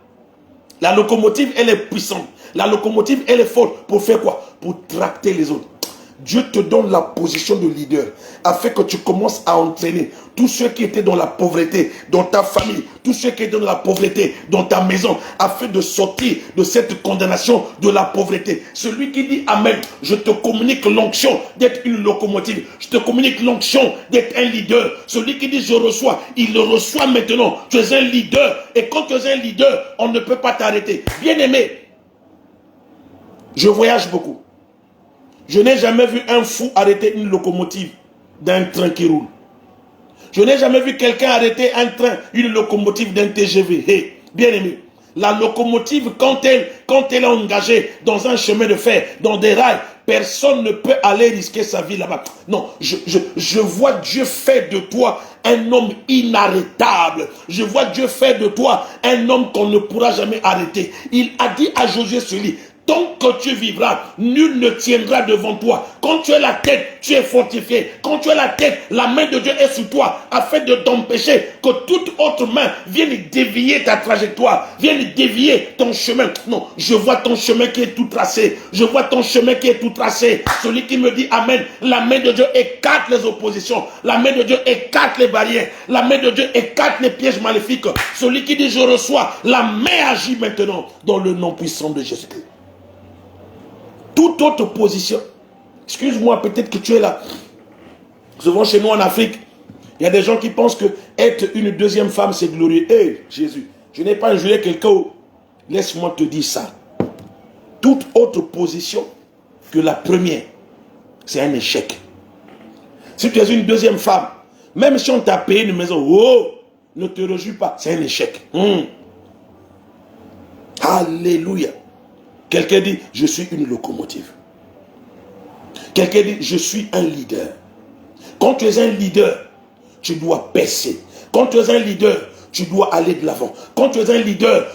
la locomotive, elle est puissante. La locomotive, elle est forte. Pour faire quoi? Pour tracter les autres. Dieu te donne la position de leader afin que tu commences à entraîner tous ceux qui étaient dans la pauvreté, dans ta famille, tous ceux qui étaient dans la pauvreté, dans ta maison, afin de sortir de cette condamnation de la pauvreté. Celui qui dit Amen, je te communique l'onction d'être une locomotive, je te communique l'onction d'être un leader. Celui qui dit je reçois, il le reçoit maintenant. Tu es un leader et quand tu es un leader, on ne peut pas t'arrêter. Bien-aimé, je voyage beaucoup. Je n'ai jamais vu un fou arrêter une locomotive d'un train qui roule. Je n'ai jamais vu quelqu'un arrêter un train, une locomotive d'un TGV. Hey, bien aimé, la locomotive, quand elle est engagée dans un chemin de fer, dans des rails, personne ne peut aller risquer sa vie là-bas. Non, je vois Dieu faire de toi un homme inarrêtable. Je vois Dieu faire de toi un homme qu'on ne pourra jamais arrêter. Il a dit à Josué celui, tant que tu vivras, nul ne tiendra devant toi. Quand tu es la tête, tu es fortifié. Quand tu es la tête, la main de Dieu est sur toi, afin de t'empêcher que toute autre main vienne dévier ta trajectoire, vienne dévier ton chemin. Non, je vois ton chemin qui est tout tracé. Je vois ton chemin qui est tout tracé. Celui qui me dit Amen, la main de Dieu écarte les oppositions. La main de Dieu écarte les barrières. La main de Dieu écarte les pièges maléfiques. Celui qui dit je reçois, la main agit maintenant dans le nom puissant de Jésus-Christ. Toute autre position, excuse-moi, peut-être que tu es là. Souvent chez nous en Afrique, il y a des gens qui pensent que être une deuxième femme, c'est glorieux. Hé, Jésus, je n'ai pas injurié quelqu'un. Laisse-moi te dire ça. Toute autre position que la première, c'est un échec. Si tu es une deuxième femme, même si on t'a payé une maison, oh, ne te réjouis pas, c'est un échec. Alléluia. Quelqu'un dit, je suis une locomotive. Quelqu'un dit, je suis un leader. Quand tu es un leader, tu dois baisser. Quand tu es un leader, tu dois aller de l'avant. Quand tu es un leader,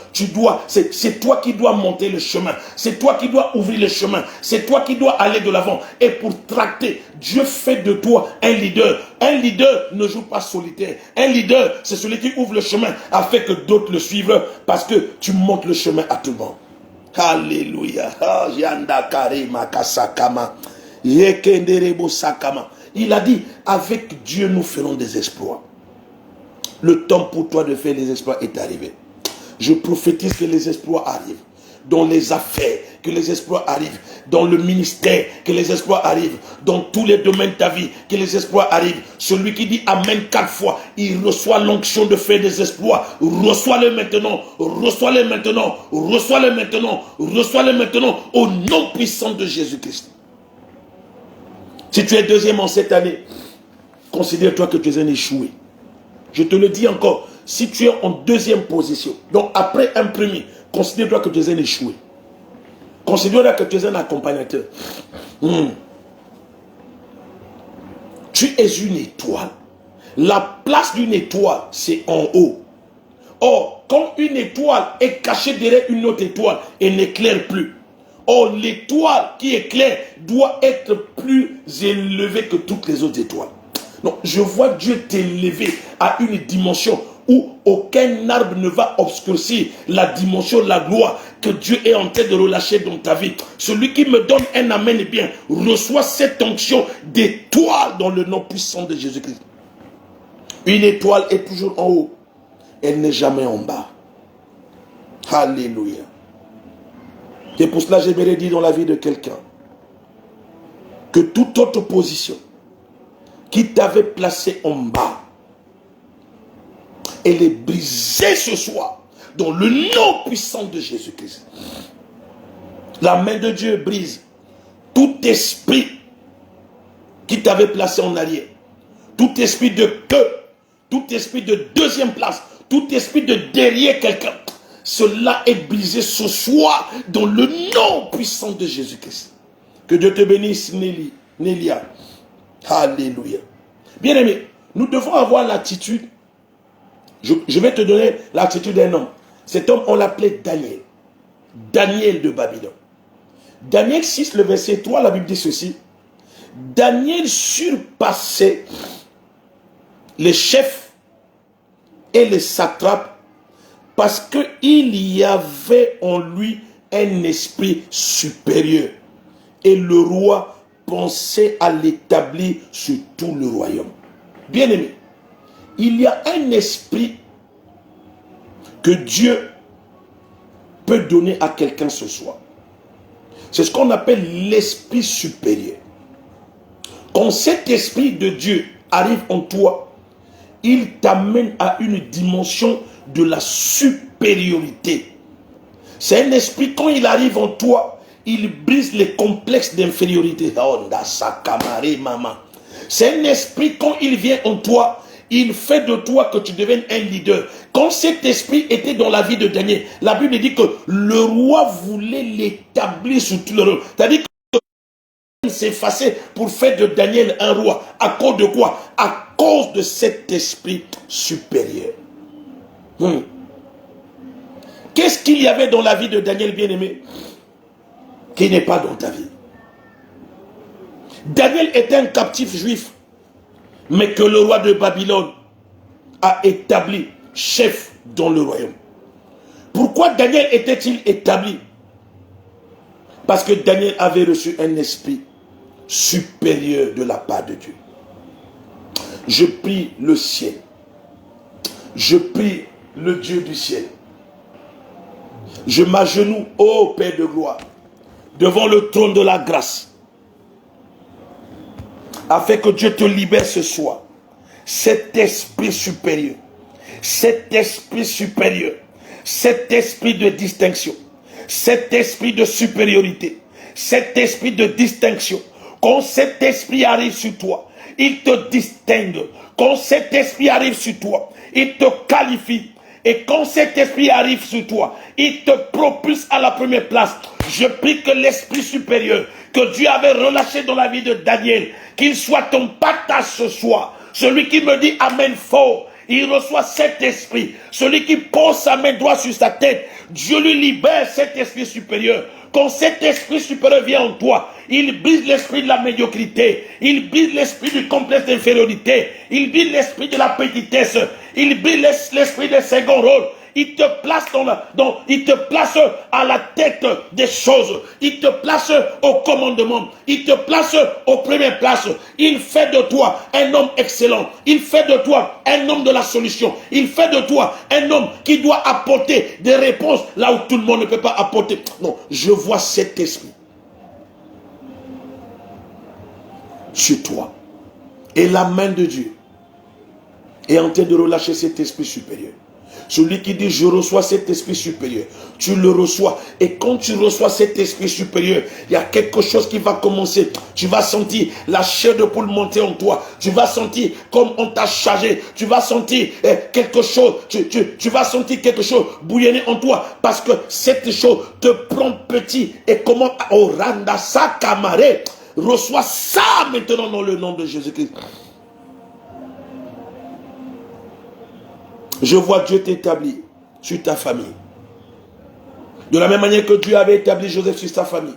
c'est toi qui dois monter le chemin. C'est toi qui dois ouvrir le chemin. C'est toi qui dois aller de l'avant. Et pour tracter, Dieu fait de toi un leader. Un leader ne joue pas solitaire. Un leader, c'est celui qui ouvre le chemin afin que d'autres le suivent parce que tu montes le chemin à tout le monde. Alléluia. Il a dit, avec Dieu nous ferons des exploits. Le temps pour toi de faire les exploits est arrivé. Je prophétise que les exploits arrivent. Dans les affaires, que les exploits arrivent. Dans le ministère, que les exploits arrivent. Dans tous les domaines de ta vie, que les exploits arrivent. Celui qui dit Amen 4 fois, il reçoit l'onction de faire des exploits. Reçois-le maintenant. Reçois-le maintenant. Reçois-le maintenant. Reçois-le maintenant. Au nom puissant de Jésus-Christ. Si tu es deuxième en cette année, considère-toi que tu es un échoué. Je te le dis encore, si tu es en deuxième position, donc après un premier, considère-toi que tu es un échoué. Considère-toi que tu es un accompagnateur. Tu es une étoile. La place d'une étoile, c'est en haut. Or, quand une étoile est cachée derrière une autre étoile, elle n'éclaire plus. Or, l'étoile qui éclaire doit être plus élevée que toutes les autres étoiles. Donc, je vois Dieu t'élever à une dimension où aucun arbre ne va obscurcir la dimension de la gloire que Dieu est en train de relâcher dans ta vie. Celui qui me donne un amen et bien, reçoit cette onction d'étoile dans le nom puissant de Jésus-Christ. Une étoile est toujours en haut. Elle n'est jamais en bas. Alléluia. C'est pour cela que j'aimerais dire dans la vie de quelqu'un que toute autre position qui t'avait placé en bas, elle est brisée ce soir dans le nom puissant de Jésus-Christ. La main de Dieu brise tout esprit qui t'avait placé en arrière, tout esprit de queue, tout esprit de deuxième place, tout esprit de derrière quelqu'un. Cela est brisé ce soir dans le nom puissant de Jésus-Christ. Que Dieu te bénisse, Nélia. Alléluia. Bien-aimé, nous devons avoir l'attitude. Je vais te donner l'attitude d'un homme. Cet homme, on l'appelait Daniel. Daniel de Babylone. Daniel 6, le verset 3, la Bible dit ceci. Daniel surpassait les chefs et les satrapes parce qu'il y avait en lui un esprit supérieur. Et le roi pensait à l'établir sur tout le royaume. Bien-aimé, il y a un esprit que Dieu peut donner à quelqu'un ce soir. C'est ce qu'on appelle l'esprit supérieur. Quand cet esprit de Dieu arrive en toi, il t'amène à une dimension de la supériorité. C'est un esprit, quand il arrive en toi, il brise les complexes d'infériorité. C'est un esprit, quand il vient en toi, il fait de toi que tu deviennes un leader. Quand cet esprit était dans la vie de Daniel, la Bible dit que le roi voulait l'établir sur tout le royaume. C'est-à-dire qu'il s'effaçait pour faire de Daniel un roi. À cause de quoi? À cause de cet esprit supérieur. Qu'est-ce qu'il y avait dans la vie de Daniel, bien-aimé, qui n'est pas dans ta vie? Daniel était un captif juif, mais que le roi de Babylone a établi chef dans le royaume. Pourquoi Daniel était-il établi? Parce que Daniel avait reçu un esprit supérieur de la part de Dieu. Je prie le ciel. Je prie le Dieu du ciel. Je m'agenouille, ô Père de gloire, devant le trône de la grâce, afin que Dieu te libère ce soir. Cet esprit supérieur, cet esprit supérieur, cet esprit de distinction, cet esprit de supériorité, cet esprit de distinction, quand cet esprit arrive sur toi, il te distingue. Quand cet esprit arrive sur toi, il te qualifie. Et quand cet esprit arrive sur toi, il te propulse à la première place. Je prie que l'esprit supérieur que Dieu avait relâché dans la vie de Daniel, qu'il soit ton partage ce soir. Celui qui me dit Amen fort, il reçoit cet esprit. Celui qui pose sa main droite sur sa tête, Dieu lui libère cet esprit supérieur. Quand cet esprit supérieur vient en toi, il brise l'esprit de la médiocrité, il brise l'esprit du complexe d'infériorité, il brise l'esprit de la petitesse, il brise l'esprit du second rôle. Il te place il te place à la tête des choses. Il te place au commandement. Il te place aux premières places. Il fait de toi un homme excellent. Il fait de toi un homme de la solution. Il fait de toi un homme qui doit apporter des réponses là où tout le monde ne peut pas apporter. Non, je vois cet esprit sur toi. Et la main de Dieu est en train de relâcher cet esprit supérieur. Celui qui dit je reçois cet esprit supérieur, tu le reçois. Et quand tu reçois cet esprit supérieur, il y a quelque chose qui va commencer. Tu vas sentir la chair de poule monter en toi. Tu vas sentir comme on t'a chargé. Tu vas sentir quelque chose. Tu vas sentir quelque chose bouillonner en toi. Parce que cette chose te prend petit. Et comment Oranda Sakamare reçoit ça maintenant dans le nom de Jésus-Christ. Je vois Dieu t'établir sur ta famille. De la même manière que Dieu avait établi Joseph sur sa famille.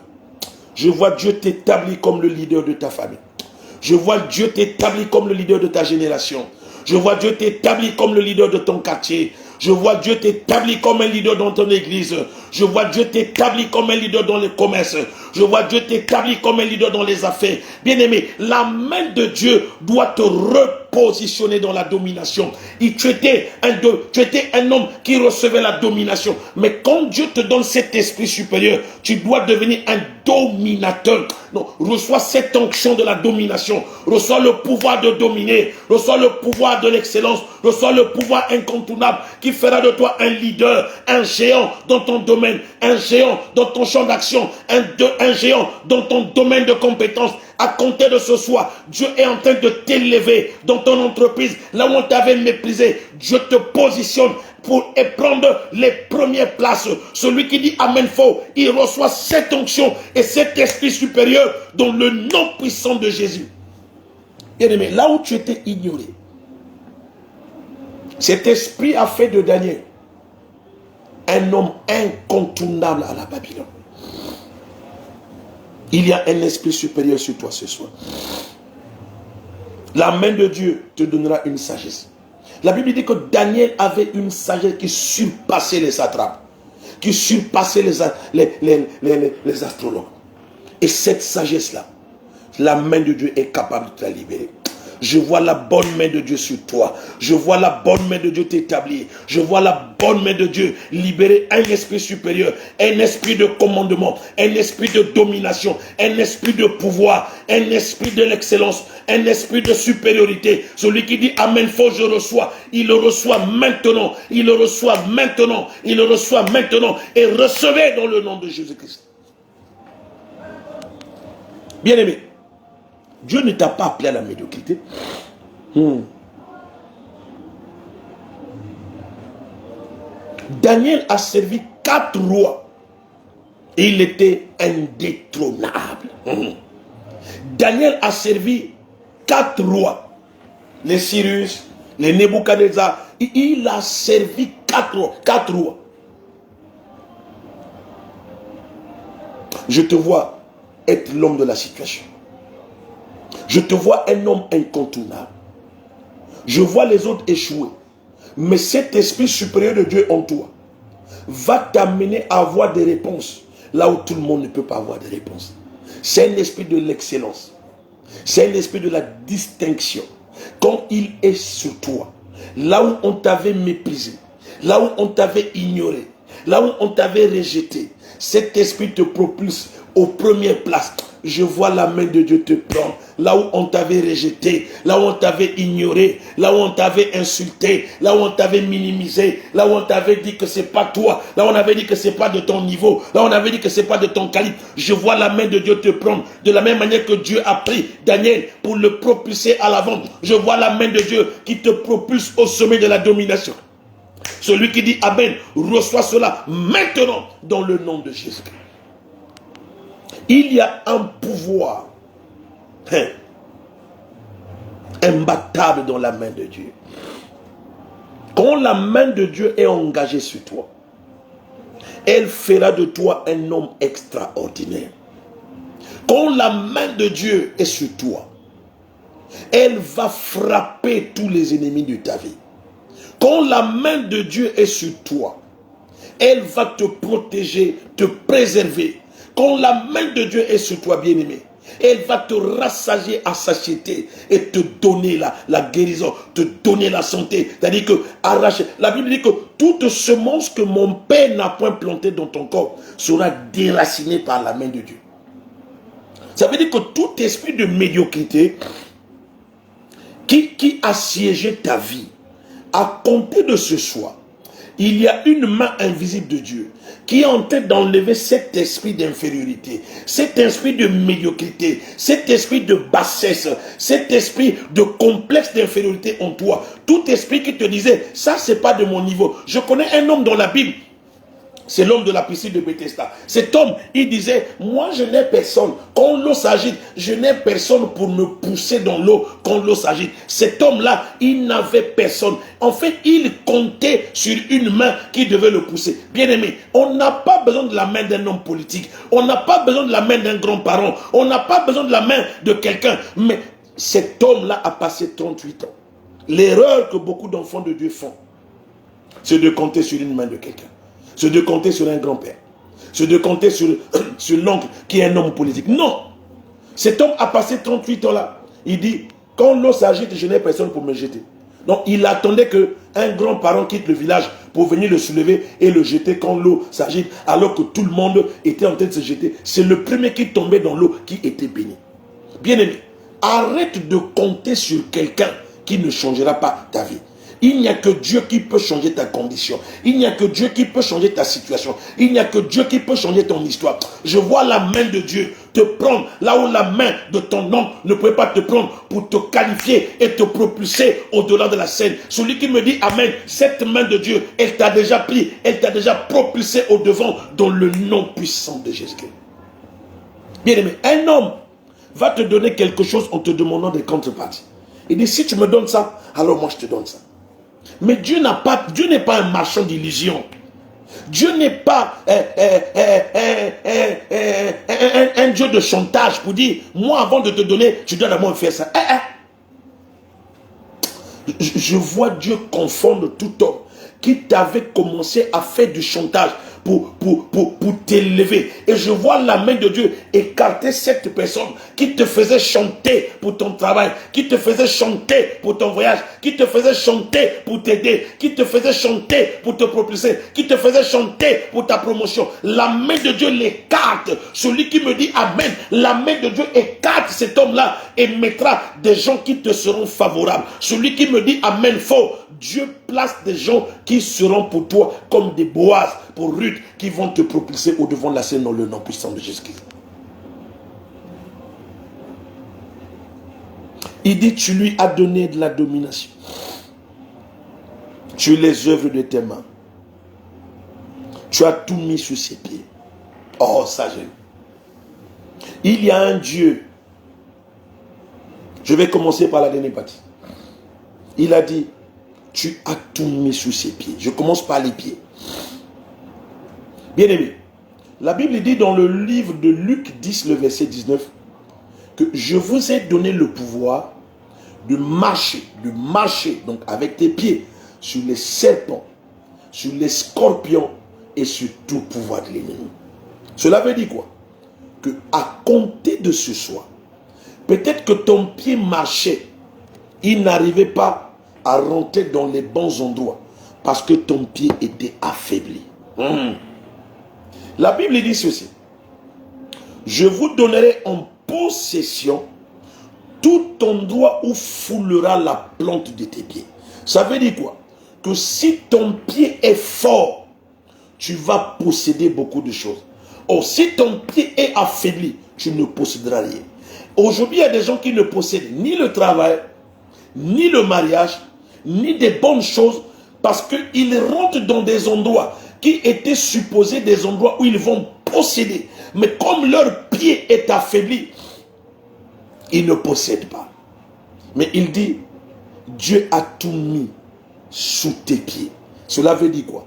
Je vois Dieu t'établir comme le leader de ta famille. Je vois Dieu t'établir comme le leader de ta génération. Je vois Dieu t'établir comme le leader de ton quartier. Je vois Dieu t'établir comme un leader dans ton église. Je vois Dieu t'établir comme un leader dans le commerce. Je vois Dieu t'établir comme un leader dans les affaires. Bien-aimé, la main de Dieu doit te repositionner dans la domination. Tu étais un homme qui recevait la domination. Mais quand Dieu te donne cet esprit supérieur, tu dois devenir un dominateur. Non, reçois cette onction de la domination. Reçois le pouvoir de dominer. Reçois le pouvoir de l'excellence. Reçois le pouvoir incontournable qui fera de toi un leader, un géant dans ton domaine, un géant dans ton champ d'action, un géant dans ton domaine de compétences. À compter de ce soir, Dieu est en train de t'élever dans ton entreprise, là où on t'avait méprisé. Dieu te positionne pour prendre les premières places. Celui qui dit Amen faux, il reçoit cette onction et cet esprit supérieur dans le nom puissant de Jésus. Bien-aimé, là où tu étais ignoré, cet esprit a fait de Daniel un homme incontournable à la Babylone. Il y a un esprit supérieur sur toi ce soir. La main de Dieu te donnera une sagesse. La Bible dit que Daniel avait une sagesse qui surpassait les satrapes, qui surpassait les astrologues. Et cette sagesse-là, la main de Dieu est capable de te la libérer. Je vois la bonne main de Dieu sur toi. Je vois la bonne main de Dieu t'établir. Je vois la bonne main de Dieu libérer un esprit supérieur, un esprit de commandement, un esprit de domination, un esprit de pouvoir, un esprit de l'excellence, un esprit de supériorité. Celui qui dit Amen faux, je reçois. Il le reçoit maintenant. Il le reçoit maintenant. Il le reçoit maintenant. Et recevez dans le nom de Jésus-Christ. Bien-aimé, Dieu ne t'a pas appelé à la médiocrité. Daniel a servi 4 rois et il était indétrônable. Daniel a servi 4 rois, les Cyrus, les Nebuchadnezzar. Il a servi 4 rois. Je te vois être l'homme de la situation. Je te vois un homme incontournable. Je vois les autres échouer. Mais cet esprit supérieur de Dieu en toi va t'amener à avoir des réponses là où tout le monde ne peut pas avoir des réponses. C'est un esprit de l'excellence. C'est un esprit de la distinction. Quand il est sur toi, là où on t'avait méprisé, là où on t'avait ignoré, là où on t'avait rejeté, cet esprit te propulse aux premières places. Je vois la main de Dieu te prendre là où on t'avait rejeté, là où on t'avait ignoré, là où on t'avait insulté, là où on t'avait minimisé, là où on t'avait dit que c'est pas toi, là où on avait dit que c'est pas de ton niveau, là où on avait dit que c'est pas de ton calibre. Je vois la main de Dieu te prendre de la même manière que Dieu a pris Daniel pour le propulser à l'avant. Je vois la main de Dieu qui te propulse au sommet de la domination. Celui qui dit Amen reçoit cela maintenant dans le nom de Jésus. Il y a un pouvoir imbattable dans la main de Dieu. Quand la main de Dieu est engagée sur toi, elle fera de toi un homme extraordinaire. Quand la main de Dieu est sur toi, elle va frapper tous les ennemis de ta vie. Quand la main de Dieu est sur toi, elle va te protéger, te préserver. Quand la main de Dieu est sur toi, bien-aimé, elle va te rassasier à satiété et te donner la guérison, te donner la santé. C'est-à-dire que arracher. La Bible dit que toute semence que mon Père n'a point plantée dans ton corps sera déracinée par la main de Dieu. Ça veut dire que tout esprit de médiocrité qui a siégé ta vie, à compter de ce soir, il y a une main invisible de Dieu qui est en train d'enlever cet esprit d'infériorité, cet esprit de médiocrité, cet esprit de bassesse, cet esprit de complexe d'infériorité en toi. Tout esprit qui te disait, ça c'est pas de mon niveau. Je connais un homme dans la Bible, c'est l'homme de la piscine de Bethesda. Cet homme, il disait, moi je n'ai personne. Quand l'eau s'agite, je n'ai personne pour me pousser dans l'eau quand l'eau s'agite. Cet homme-là, il n'avait personne. En fait, il comptait sur une main qui devait le pousser. Bien aimé, on n'a pas besoin de la main d'un homme politique. On n'a pas besoin de la main d'un grand-parent. On n'a pas besoin de la main de quelqu'un. Mais cet homme-là a passé 38 ans. L'erreur que beaucoup d'enfants de Dieu font, c'est de compter sur une main de quelqu'un. C'est de compter sur un grand-père. C'est de compter sur l'oncle qui est un homme politique. Non. Cet homme a passé 38 ans là. Il dit, quand l'eau s'agite, je n'ai personne pour me jeter. Donc il attendait qu'un grand-parent quitte le village pour venir le soulever et le jeter quand l'eau s'agite, alors que tout le monde était en train de se jeter. C'est le premier qui tombait dans l'eau qui était béni. Bien-aimé, arrête de compter sur quelqu'un qui ne changera pas ta vie. Il n'y a que Dieu qui peut changer ta condition. Il n'y a que Dieu qui peut changer ta situation. Il n'y a que Dieu qui peut changer ton histoire. Je vois la main de Dieu te prendre là où la main de ton oncle ne pouvait pas te prendre pour te qualifier et te propulser au-delà de la scène. Celui qui me dit Amen, cette main de Dieu, elle t'a déjà pris, elle t'a déjà propulsé au-devant dans le nom puissant de Jésus-Christ. Bien aimé, un homme va te donner quelque chose en te demandant des contreparties. Il dit, si tu me donnes ça, alors moi je te donne ça. Mais Dieu n'est pas un marchand d'illusions. Dieu n'est pas un Dieu de chantage pour dire, moi avant de te donner, tu dois d'abord faire ça. Je vois Dieu confondre tout homme qui t'avait commencé à faire du chantage pour t'élever. Et je vois la main de Dieu écarter cette personne qui te faisait chanter pour ton travail, qui te faisait chanter pour ton voyage, qui te faisait chanter pour t'aider, qui te faisait chanter pour te propulser, qui te faisait chanter pour ta promotion. La main de Dieu l'écarte. Celui qui me dit Amen, la main de Dieu écarte cet homme-là et mettra des gens qui te seront favorables. Celui qui me dit Amen, faux. Dieu place des gens qui seront pour toi comme des Boaz pour Ruth, qui vont te propulser au devant de la scène dans le nom puissant de Jésus-Christ. Il dit, tu lui as donné de la domination sur les œuvres de tes mains. Tu as tout mis sous ses pieds. Oh, ça j'aime. Il y a un Dieu. Je vais commencer par la dernière partie. Il a dit, tu as tout mis sous ses pieds. Je commence par les pieds. Bien-aimé, la Bible dit dans le livre de Luc 10, le verset 19, que je vous ai donné le pouvoir de marcher donc avec tes pieds, sur les serpents, sur les scorpions et sur tout pouvoir de l'ennemi. Cela veut dire quoi? Que à compter de ce soir, peut-être que ton pied marchait, il n'arrivait pas à rentrer dans les bons endroits parce que ton pied était affaibli. La Bible dit ceci: je vous donnerai en possession tout endroit où foulera la plante de tes pieds. Ça veut dire quoi? Que si ton pied est fort, tu vas posséder beaucoup de choses. Or, si ton pied est affaibli, tu ne posséderas rien. Aujourd'hui, il y a des gens qui ne possèdent ni le travail, ni le mariage, ni des bonnes choses, parce qu'ils rentrent dans des endroits qui étaient supposés des endroits où ils vont posséder. Mais comme leur pied est affaibli, ils ne possèdent pas. Mais il dit, Dieu a tout mis sous tes pieds. Cela veut dire quoi?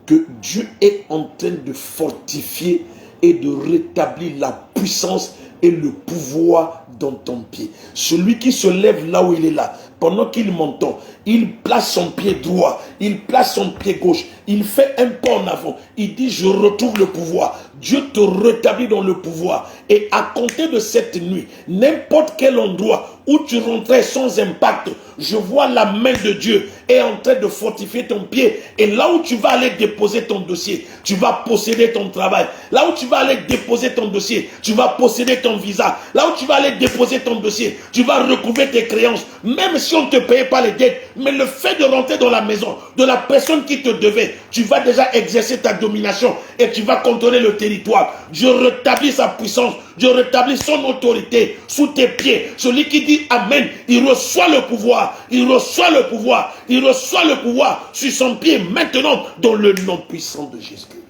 Que Dieu est en train de fortifier et de rétablir la puissance et le pouvoir dans ton pied. Celui qui se lève là où il est là, pendant qu'il m'entend, il place son pied droit, il place son pied gauche, il fait un pas en avant, il dit je retrouve le pouvoir. Dieu te rétablit dans le pouvoir. Et à compter de cette nuit, n'importe quel endroit où tu rentrais sans impact, je vois la main de Dieu est en train de fortifier ton pied. Et là où tu vas aller déposer ton dossier, tu vas posséder ton travail. Là où tu vas aller déposer ton dossier, tu vas posséder ton visa. Là où tu vas aller déposer ton dossier, tu vas recouvrer tes créances. Même si on ne te payait pas les dettes, mais le fait de rentrer dans la maison de la personne qui te devait, tu vas déjà exercer ta domination et tu vas contrôler le territoire. Je rétablis sa puissance, je rétablis son autorité sous tes pieds. Celui qui dit Amen, il reçoit le pouvoir, il reçoit le pouvoir, il reçoit le pouvoir sur son pied maintenant dans le nom puissant de Jésus-Christ.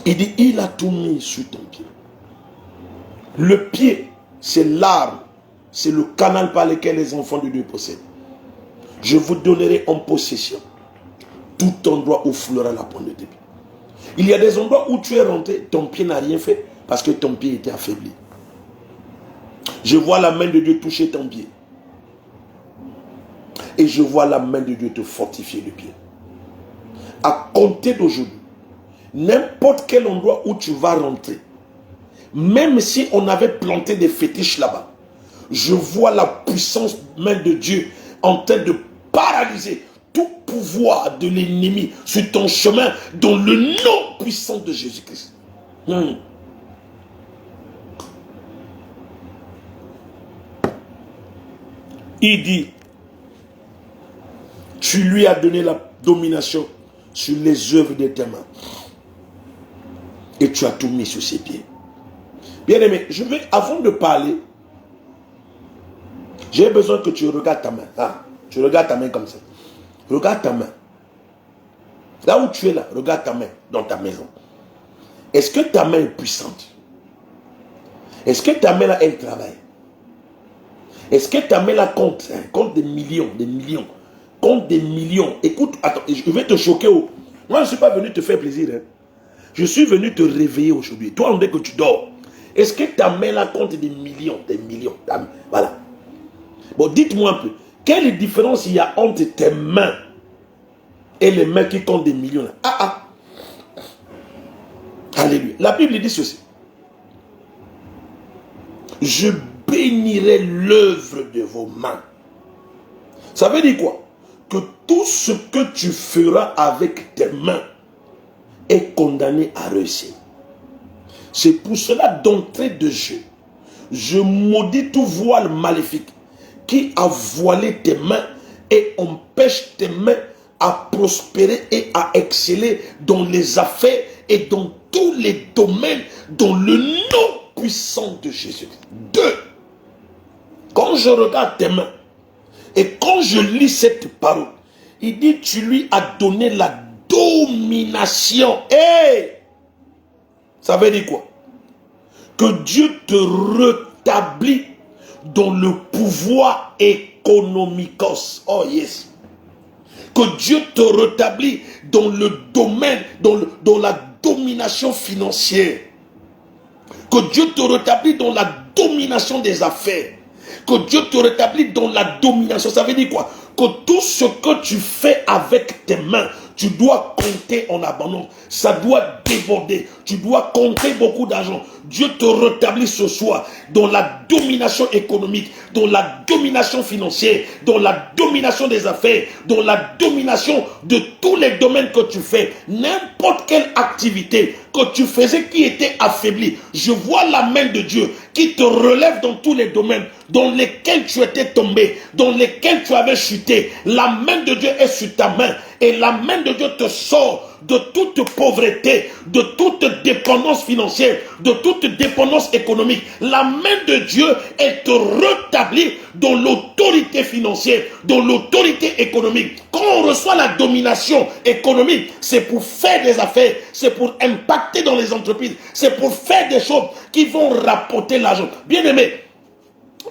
Il dit, il a tout mis sur ton pied. Le pied, c'est l'arbre, c'est le canal par lequel les enfants de Dieu possèdent. Je vous donnerai en possession tout endroit où foulera la pointe de tes pieds. Il y a des endroits où tu es rentré, ton pied n'a rien fait parce que ton pied était affaibli. Je vois la main de Dieu toucher ton pied. Et je vois la main de Dieu te fortifier le pied. À compter d'aujourd'hui, n'importe quel endroit où tu vas rentrer, même si on avait planté des fétiches là-bas, je vois la puissance main de Dieu en train de paralyser tout pouvoir de l'ennemi sur ton chemin dans le nom puissant de Jésus-Christ. Il dit, tu lui as donné la domination sur les œuvres de tes mains. Et tu as tout mis sur ses pieds. Bien aimé, je vais, avant de parler, j'ai besoin que tu regardes ta main. Ah, tu regardes ta main comme ça. Regarde ta main. Là où tu es là, regarde ta main dans ta maison. Est-ce que ta main est puissante? Est-ce que ta main là, elle travaille? Est-ce que ta main là compte? Compte des millions, compte des millions. Écoute, attends, je vais te choquer. Moi, je ne suis pas venu te faire plaisir. Je suis venu te réveiller aujourd'hui. Toi, on dit que tu dors. Est-ce que ta main là compte des millions? Voilà. Bon, dites-moi un peu. Quelle différence il y a entre tes mains et les mains qui comptent des millions là? Alléluia. La Bible dit ceci. Je bénirai l'œuvre de vos mains. Ça veut dire quoi? Que tout ce que tu feras avec tes mains est condamné à réussir. C'est pour cela, d'entrée de jeu, je maudis tout voile maléfique qui a voilé tes mains et empêche tes mains à prospérer et à exceller dans les affaires et dans tous les domaines, dans le nom puissant de Jésus. 2. Quand je regarde tes mains et quand je lis cette parole, il dit, tu lui as donné la domination. Ça veut dire quoi? Que Dieu te rétablit dans le pouvoir économicos. Oh yes. Que Dieu te rétablit dans le domaine, dans la domination financière. Que Dieu te rétablit dans la domination des affaires. Que Dieu te rétablit dans la domination. Ça veut dire quoi? Que tout ce que tu fais avec tes mains, tu dois compter en abondance. Ça doit déborder. Tu dois compter beaucoup d'argent. Dieu te rétablit ce soir dans la domination économique, dans la domination financière, dans la domination des affaires, dans la domination de tous les domaines que tu fais. N'importe quelle activité que tu faisais qui était affaiblie. Je vois la main de Dieu qui te relève dans tous les domaines dans lesquels tu étais tombé, dans lesquels tu avais chuté. La main de Dieu est sur ta main Et la main de Dieu te sort de toute pauvreté, de toute dépendance financière, de toute dépendance économique. La main de Dieu, elle te rétablit dans l'autorité financière, dans l'autorité économique. Quand on reçoit la domination économique, c'est pour faire des affaires, c'est pour impacter dans les entreprises, c'est pour faire des choses qui vont rapporter l'argent. Bien aimé,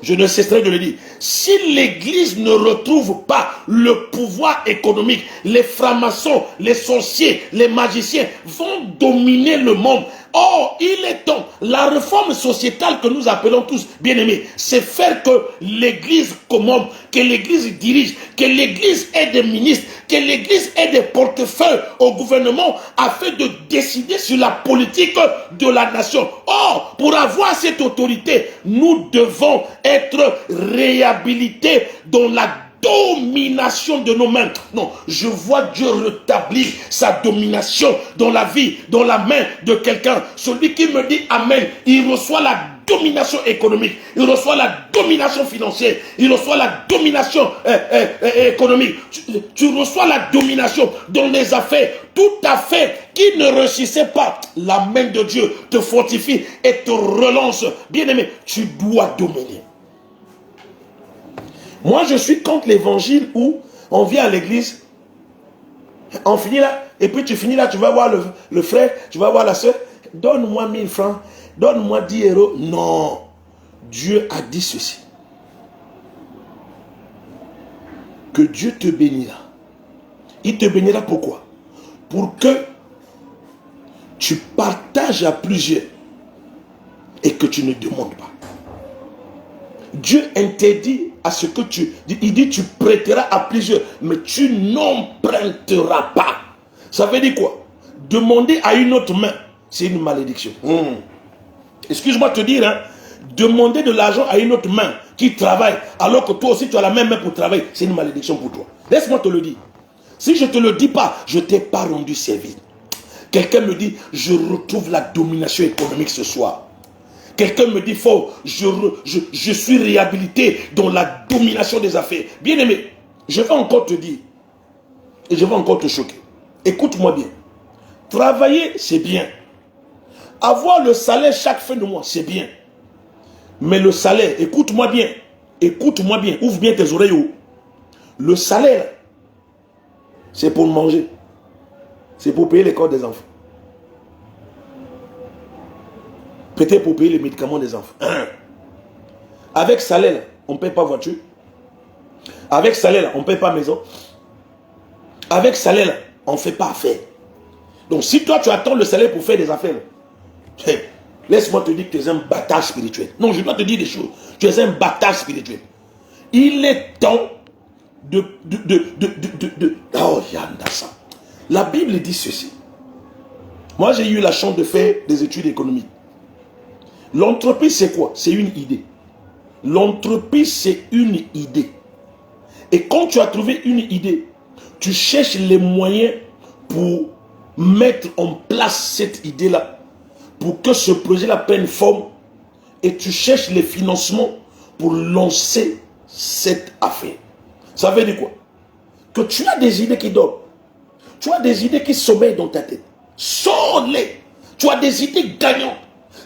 je ne cesserai de le dire. Si l'église ne retrouve pas le pouvoir économique, les francs-maçons, les sorciers, les magiciens vont dominer le monde. Or, il est temps, la réforme sociétale que nous appelons tous, bien aimés, c'est faire que l'église commande, que l'église dirige, que l'église ait des ministres, que l'église ait des portefeuilles au gouvernement afin de décider sur la politique de la nation. Or, pour avoir cette autorité, nous devons être réhabilités dans la domination de nos mains. Non, je vois Dieu rétablir sa domination dans la vie, dans la main de quelqu'un. Celui qui me dit Amen, il reçoit la domination économique, il reçoit la domination financière, il reçoit la domination économique, tu reçois la domination dans les affaires. Tout affaire qui ne réussissait pas, la main de Dieu te fortifie et te relance. Bien aimé, tu dois dominer. Moi, je suis contre l'évangile où on vient à l'église, on finit là, et puis tu finis là, tu vas voir le frère, tu vas voir la soeur, donne-moi 1000 francs, donne-moi 10 euros. Non, Dieu a dit ceci. Que Dieu te bénira. Il te bénira pourquoi? Pour que tu partages à plusieurs et que tu ne demandes pas. Dieu interdit à ce que il dit tu prêteras à plusieurs, mais tu n'emprunteras pas. Ça veut dire quoi? Demander à une autre main, c'est une malédiction. Excuse-moi de te dire, hein, demander de l'argent à une autre main qui travaille, alors que toi aussi tu as la même main pour travailler, c'est une malédiction pour toi. Laisse-moi te le dire. Si je ne te le dis pas, je ne t'ai pas rendu service. Quelqu'un me dit, je retrouve la domination économique ce soir. Quelqu'un me dit, je suis réhabilité dans la domination des affaires. Bien aimé, je vais encore te dire, et je vais encore te choquer. Écoute-moi bien. Travailler, c'est bien. Avoir le salaire chaque fin de mois, c'est bien. Mais le salaire, écoute-moi bien, ouvre bien tes oreilles. Le salaire, c'est pour manger. C'est pour payer l'école des enfants. Peut-être pour payer les médicaments des enfants. Avec salaire, on ne paye pas voiture. Avec salaire, on ne paye pas maison. Avec salaire, on ne fait pas affaire. Donc si toi tu attends le salaire pour faire des affaires, laisse-moi te dire que tu es un bâtard spirituel. Non, je dois te dire des choses. Tu es un bâtard spirituel. Il est temps oh, Yandasa. La Bible dit ceci. Moi, j'ai eu la chance de faire des études économiques. L'entreprise, c'est quoi? C'est une idée. L'entreprise, c'est une idée. Et quand tu as trouvé une idée, tu cherches les moyens pour mettre en place cette idée-là, pour que ce projet-là prenne forme, et tu cherches les financements pour lancer cette affaire. Ça veut dire quoi? Que tu as des idées qui dorment. Tu as des idées qui sommeillent dans ta tête. Sors-les. Tu as des idées gagnantes.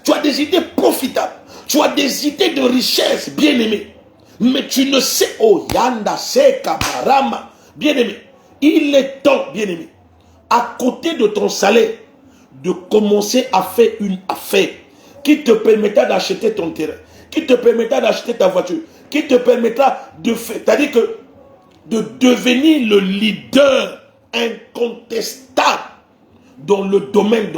Tu as des idées profitables. Tu as des idées de richesse, bien-aimé. Mais tu ne sais, oh Yanda Seka Barama, bien-aimé. Il est temps, bien-aimé, à côté de ton salaire, de commencer à faire une affaire qui te permettra d'acheter ton terrain, qui te permettra d'acheter ta voiture, qui te permettra de faire, c'est-à-dire que de devenir le leader incontestable dans le domaine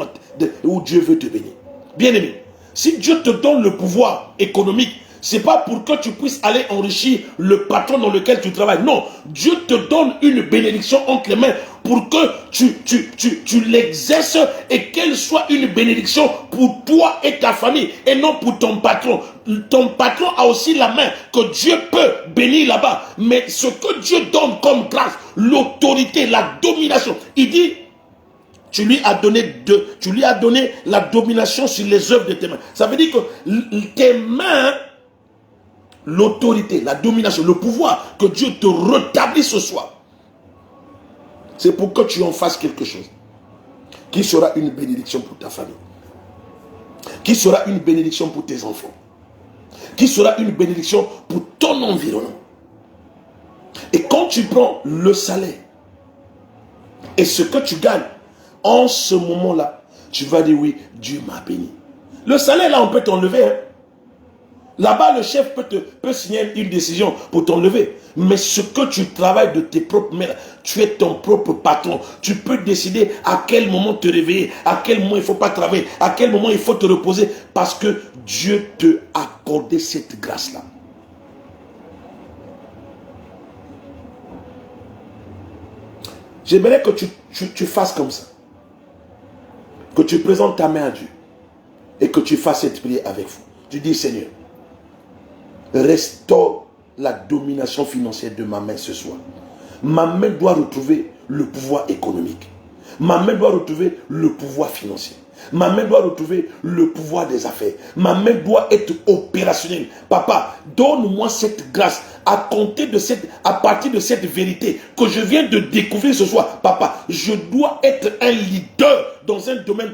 où Dieu veut te bénir. Bien-aimé, si Dieu te donne le pouvoir économique, ce n'est pas pour que tu puisses aller enrichir le patron dans lequel tu travailles. Non, Dieu te donne une bénédiction entre les mains pour que tu l'exerces et qu'elle soit une bénédiction pour toi et ta famille et non pour ton patron. Ton patron a aussi la main que Dieu peut bénir là-bas. Mais ce que Dieu donne comme grâce, l'autorité, la domination, il dit, tu lui as donné la domination sur les œuvres de tes mains. Ça veut dire que tes mains, l'autorité, la domination, le pouvoir que Dieu te rétablit ce soir, C'est pour que tu en fasses quelque chose. Qui sera une bénédiction pour ta famille. Qui sera une bénédiction pour tes enfants. Qui sera une bénédiction pour ton environnement. Et quand tu prends le salaire et ce que tu gagnes, en ce moment-là, tu vas dire oui, Dieu m'a béni. Le salaire là, on peut t'enlever. Hein. Là-bas, le chef peut signer une décision pour t'enlever. Mais ce que tu travailles de tes propres mains, tu es ton propre patron. Tu peux décider à quel moment te réveiller, à quel moment il ne faut pas travailler, à quel moment il faut te reposer. Parce que Dieu te a accordé cette grâce-là. J'aimerais que tu fasses comme ça. Que tu présentes ta main à Dieu. Et que tu fasses cette prière avec vous. Tu dis, Seigneur, restaure la domination financière de ma main ce soir. Ma main doit retrouver le pouvoir économique. Ma main doit retrouver le pouvoir financier. Ma main doit retrouver le pouvoir des affaires. Ma main doit être opérationnelle. Papa, donne-moi cette grâce à partir de cette vérité que je viens de découvrir ce soir. Papa, je dois être un leader dans un domaine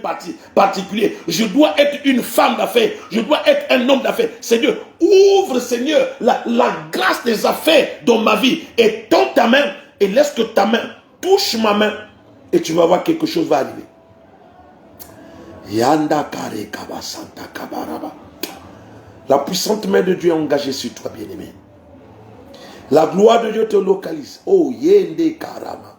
particulier. Je dois être une femme d'affaires. Je dois être un homme d'affaires. Seigneur, ouvre, Seigneur, la grâce des affaires dans ma vie. Et tends ta main et laisse que ta main touche ma main. Et tu vas voir quelque chose va arriver. La puissante main de Dieu est engagée sur toi, bien-aimé. La gloire de Dieu te localise. Oh, Yende Karama.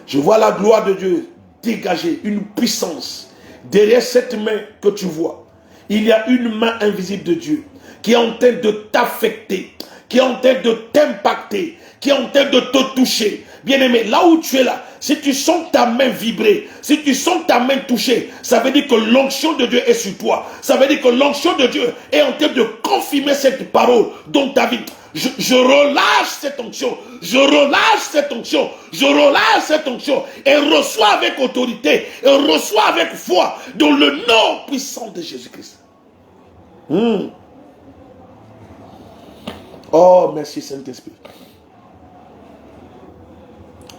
Je vois la gloire de Dieu dégager une puissance. Derrière cette main que tu vois, il y a une main invisible de Dieu qui est en train de t'affecter, qui est en train de t'impacter, qui est en train de te toucher. Bien-aimé, là où tu es là, si tu sens ta main vibrer, si tu sens ta main toucher, ça veut dire que l'onction de Dieu est sur toi. Ça veut dire que l'onction de Dieu est en train de confirmer cette parole dans ta vie. Je relâche cette onction, je relâche cette onction, je relâche cette onction et reçois avec autorité, et reçois avec foi dans le nom puissant de Jésus-Christ. Oh, merci Saint-Esprit.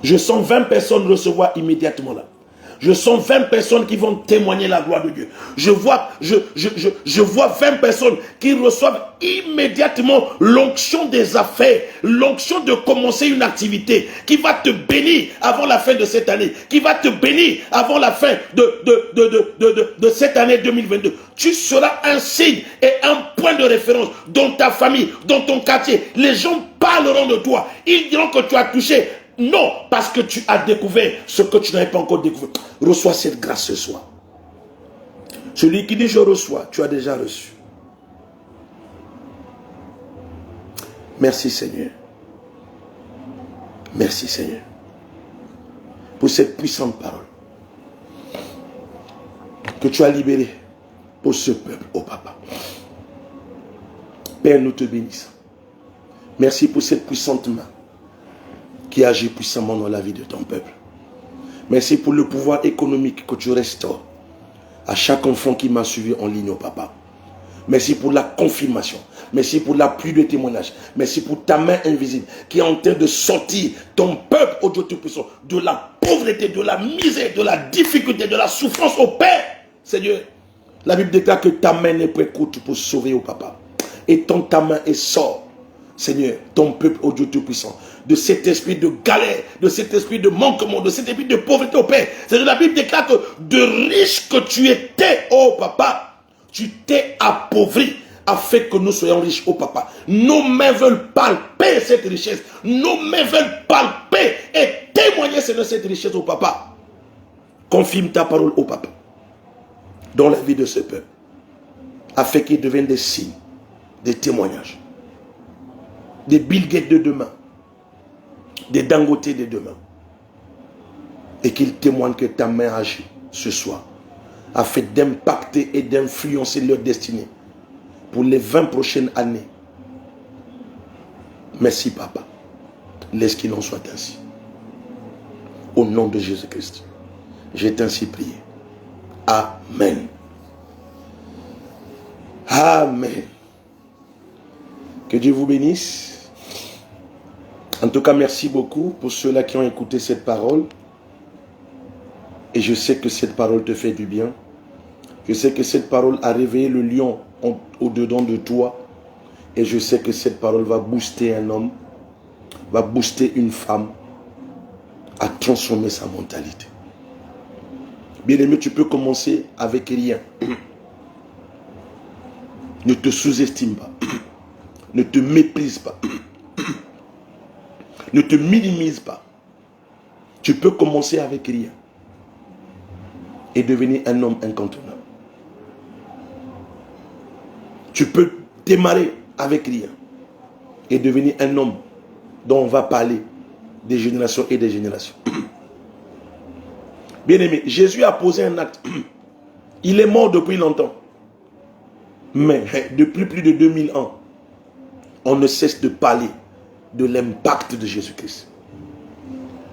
Je sens 20 personnes recevoir immédiatement là. Je sens 20 personnes qui vont témoigner la gloire de Dieu. Je vois 20 personnes qui reçoivent immédiatement l'onction des affaires, l'onction de commencer une activité qui va te bénir avant la fin de cette année, qui va te bénir avant la fin de cette année 2022. Tu seras un signe et un point de référence dans ta famille, dans ton quartier. Les gens parleront de toi. Ils diront que tu as touché. Non, parce que tu as découvert ce que tu n'avais pas encore découvert. Reçois cette grâce ce soir. Celui qui dit je reçois, tu as déjà reçu. Merci Seigneur. Merci Seigneur. Pour cette puissante parole que tu as libérée pour ce peuple, oh Papa. Père, nous te bénissons. Merci pour cette puissante main qui agit puissamment dans la vie de ton peuple. Merci pour le pouvoir économique que tu restaures à chaque enfant qui m'a suivi en ligne, au Papa. Merci pour la confirmation. Merci pour la pluie de témoignages. Merci pour ta main invisible qui est en train de sortir ton peuple au Dieu Tout-Puissant de la pauvreté, de la misère, de la difficulté, de la souffrance au Père. Seigneur, la Bible déclare que ta main n'est pas courte pour sauver, au Papa. Étends ta main et sors, Seigneur, ton peuple au Dieu Tout-Puissant, de cet esprit de galère, de cet esprit de manquement, de cet esprit de pauvreté au Père. C'est-à-dire la Bible déclare que de riche que tu étais, oh Papa, tu t'es appauvri afin que nous soyons riches, oh Papa. Nos mains veulent palper cette richesse. Nos mains veulent palper et témoigner de cette richesse, oh Papa. Confirme ta parole, oh Papa, dans la vie de ce peuple, afin qu'ils deviennent des signes, des témoignages, des Bill Gates de demain, des Dangote de demain, et qu'ils témoignent que ta main agit ce soir, afin d'impacter et d'influencer leur destinée pour les 20 prochaines années. Merci Papa. Laisse qu'il en soit ainsi. Au nom de Jésus-Christ, j'ai ainsi prié. Amen. Amen. Que Dieu vous bénisse. En tout cas, merci beaucoup pour ceux-là qui ont écouté cette parole. Et je sais que cette parole te fait du bien. Je sais que cette parole a réveillé le lion au-dedans de toi. Et je sais que cette parole va booster un homme, va booster une femme à transformer sa mentalité. Bien-aimé, tu peux commencer avec rien. Ne te sous-estime pas. Ne te méprise pas. Ne te minimise pas. Tu peux commencer avec rien et devenir un homme incontournable. Tu peux démarrer avec rien et devenir un homme dont on va parler des générations et des générations. Bien-aimé, Jésus a posé un acte. Il est mort depuis longtemps. Mais depuis plus de 2000 ans, on ne cesse de parler de l'impact de Jésus-Christ.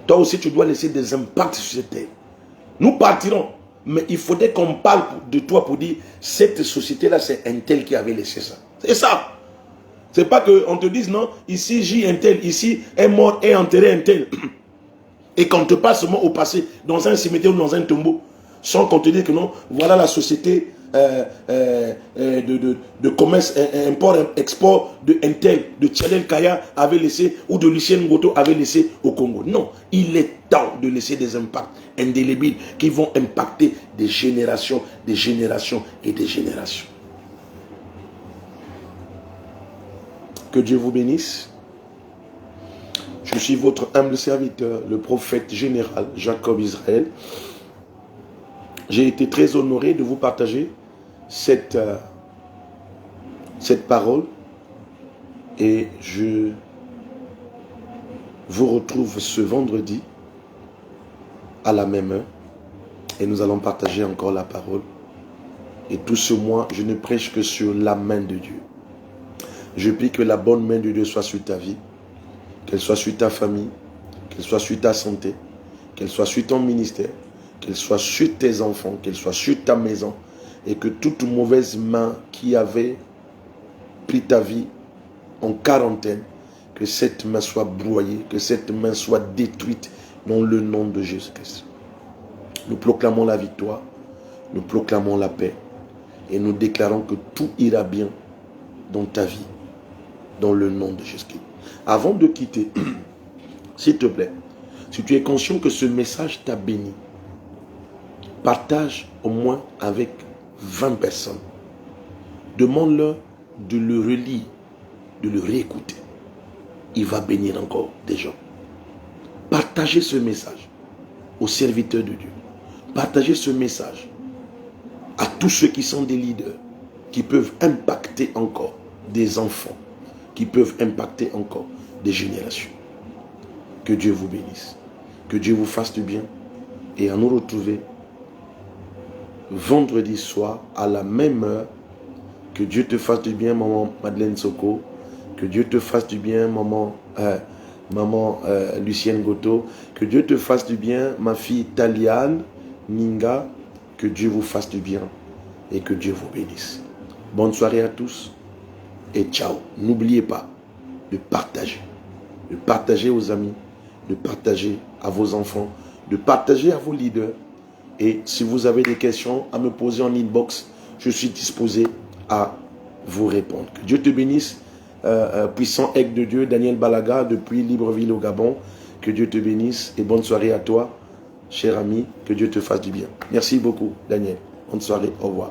Toi aussi, tu dois laisser des impacts sur cette terre. Nous partirons, mais il faudrait qu'on parle de toi pour dire, cette société-là, c'est un tel qui avait laissé ça. C'est ça. C'est pas qu'on te dise, non, ici, j'ai un tel, ici, est mort et enterré un tel. Et qu'on te passe seulement au passé, dans un cimetière ou dans un tombeau, sans qu'on te dise que non, voilà la société de commerce, import-export de un tel, de Tchadel Kaya avait laissé, ou de Lucien Ngoto avait laissé au Congo. Non, il est temps de laisser des impacts indélébiles qui vont impacter des générations et des générations. Que Dieu vous bénisse. Je suis votre humble serviteur, le prophète général Jacob Israël. J'ai été très honoré de vous partager cette parole et je vous retrouve ce vendredi à la même heure et nous allons partager encore la parole. Et tout ce mois, je ne prêche que sur la main de Dieu. Je prie que la bonne main de Dieu soit sur ta vie, qu'elle soit sur ta famille, qu'elle soit sur ta santé, qu'elle soit sur ton ministère, qu'elle soit sur tes enfants, qu'elle soit sur ta maison, et que toute mauvaise main qui avait pris ta vie en quarantaine, que cette main soit broyée, que cette main soit détruite dans le nom de Jésus-Christ. Nous proclamons la victoire, nous proclamons la paix, et nous déclarons que tout ira bien dans ta vie, dans le nom de Jésus-Christ. Avant de quitter, s'il te plaît, si tu es conscient que ce message t'a béni, partage au moins avec 20 personnes. Demande-leur de le relire, de le réécouter. Il va bénir encore des gens. Partagez ce message aux serviteurs de Dieu. Partagez ce message à tous ceux qui sont des leaders, qui peuvent impacter encore des enfants, qui peuvent impacter encore des générations. Que Dieu vous bénisse. Que Dieu vous fasse du bien. Et à nous retrouver vendredi soir à la même heure. Que Dieu te fasse du bien, maman Madeleine Soko. Que Dieu te fasse du bien, maman Lucienne Goto. Que Dieu te fasse du bien, ma fille Taliane Ninga. Que Dieu vous fasse du bien et que Dieu vous bénisse. Bonne soirée à tous et ciao. N'oubliez pas de partager. De partager aux amis, de partager à vos enfants, de partager à vos leaders. Et si vous avez des questions à me poser en inbox, je suis disposé à vous répondre. Que Dieu te bénisse, puissant aigle de Dieu, Daniel Balaga, depuis Libreville au Gabon. Que Dieu te bénisse et bonne soirée à toi, cher ami. Que Dieu te fasse du bien. Merci beaucoup, Daniel. Bonne soirée, au revoir.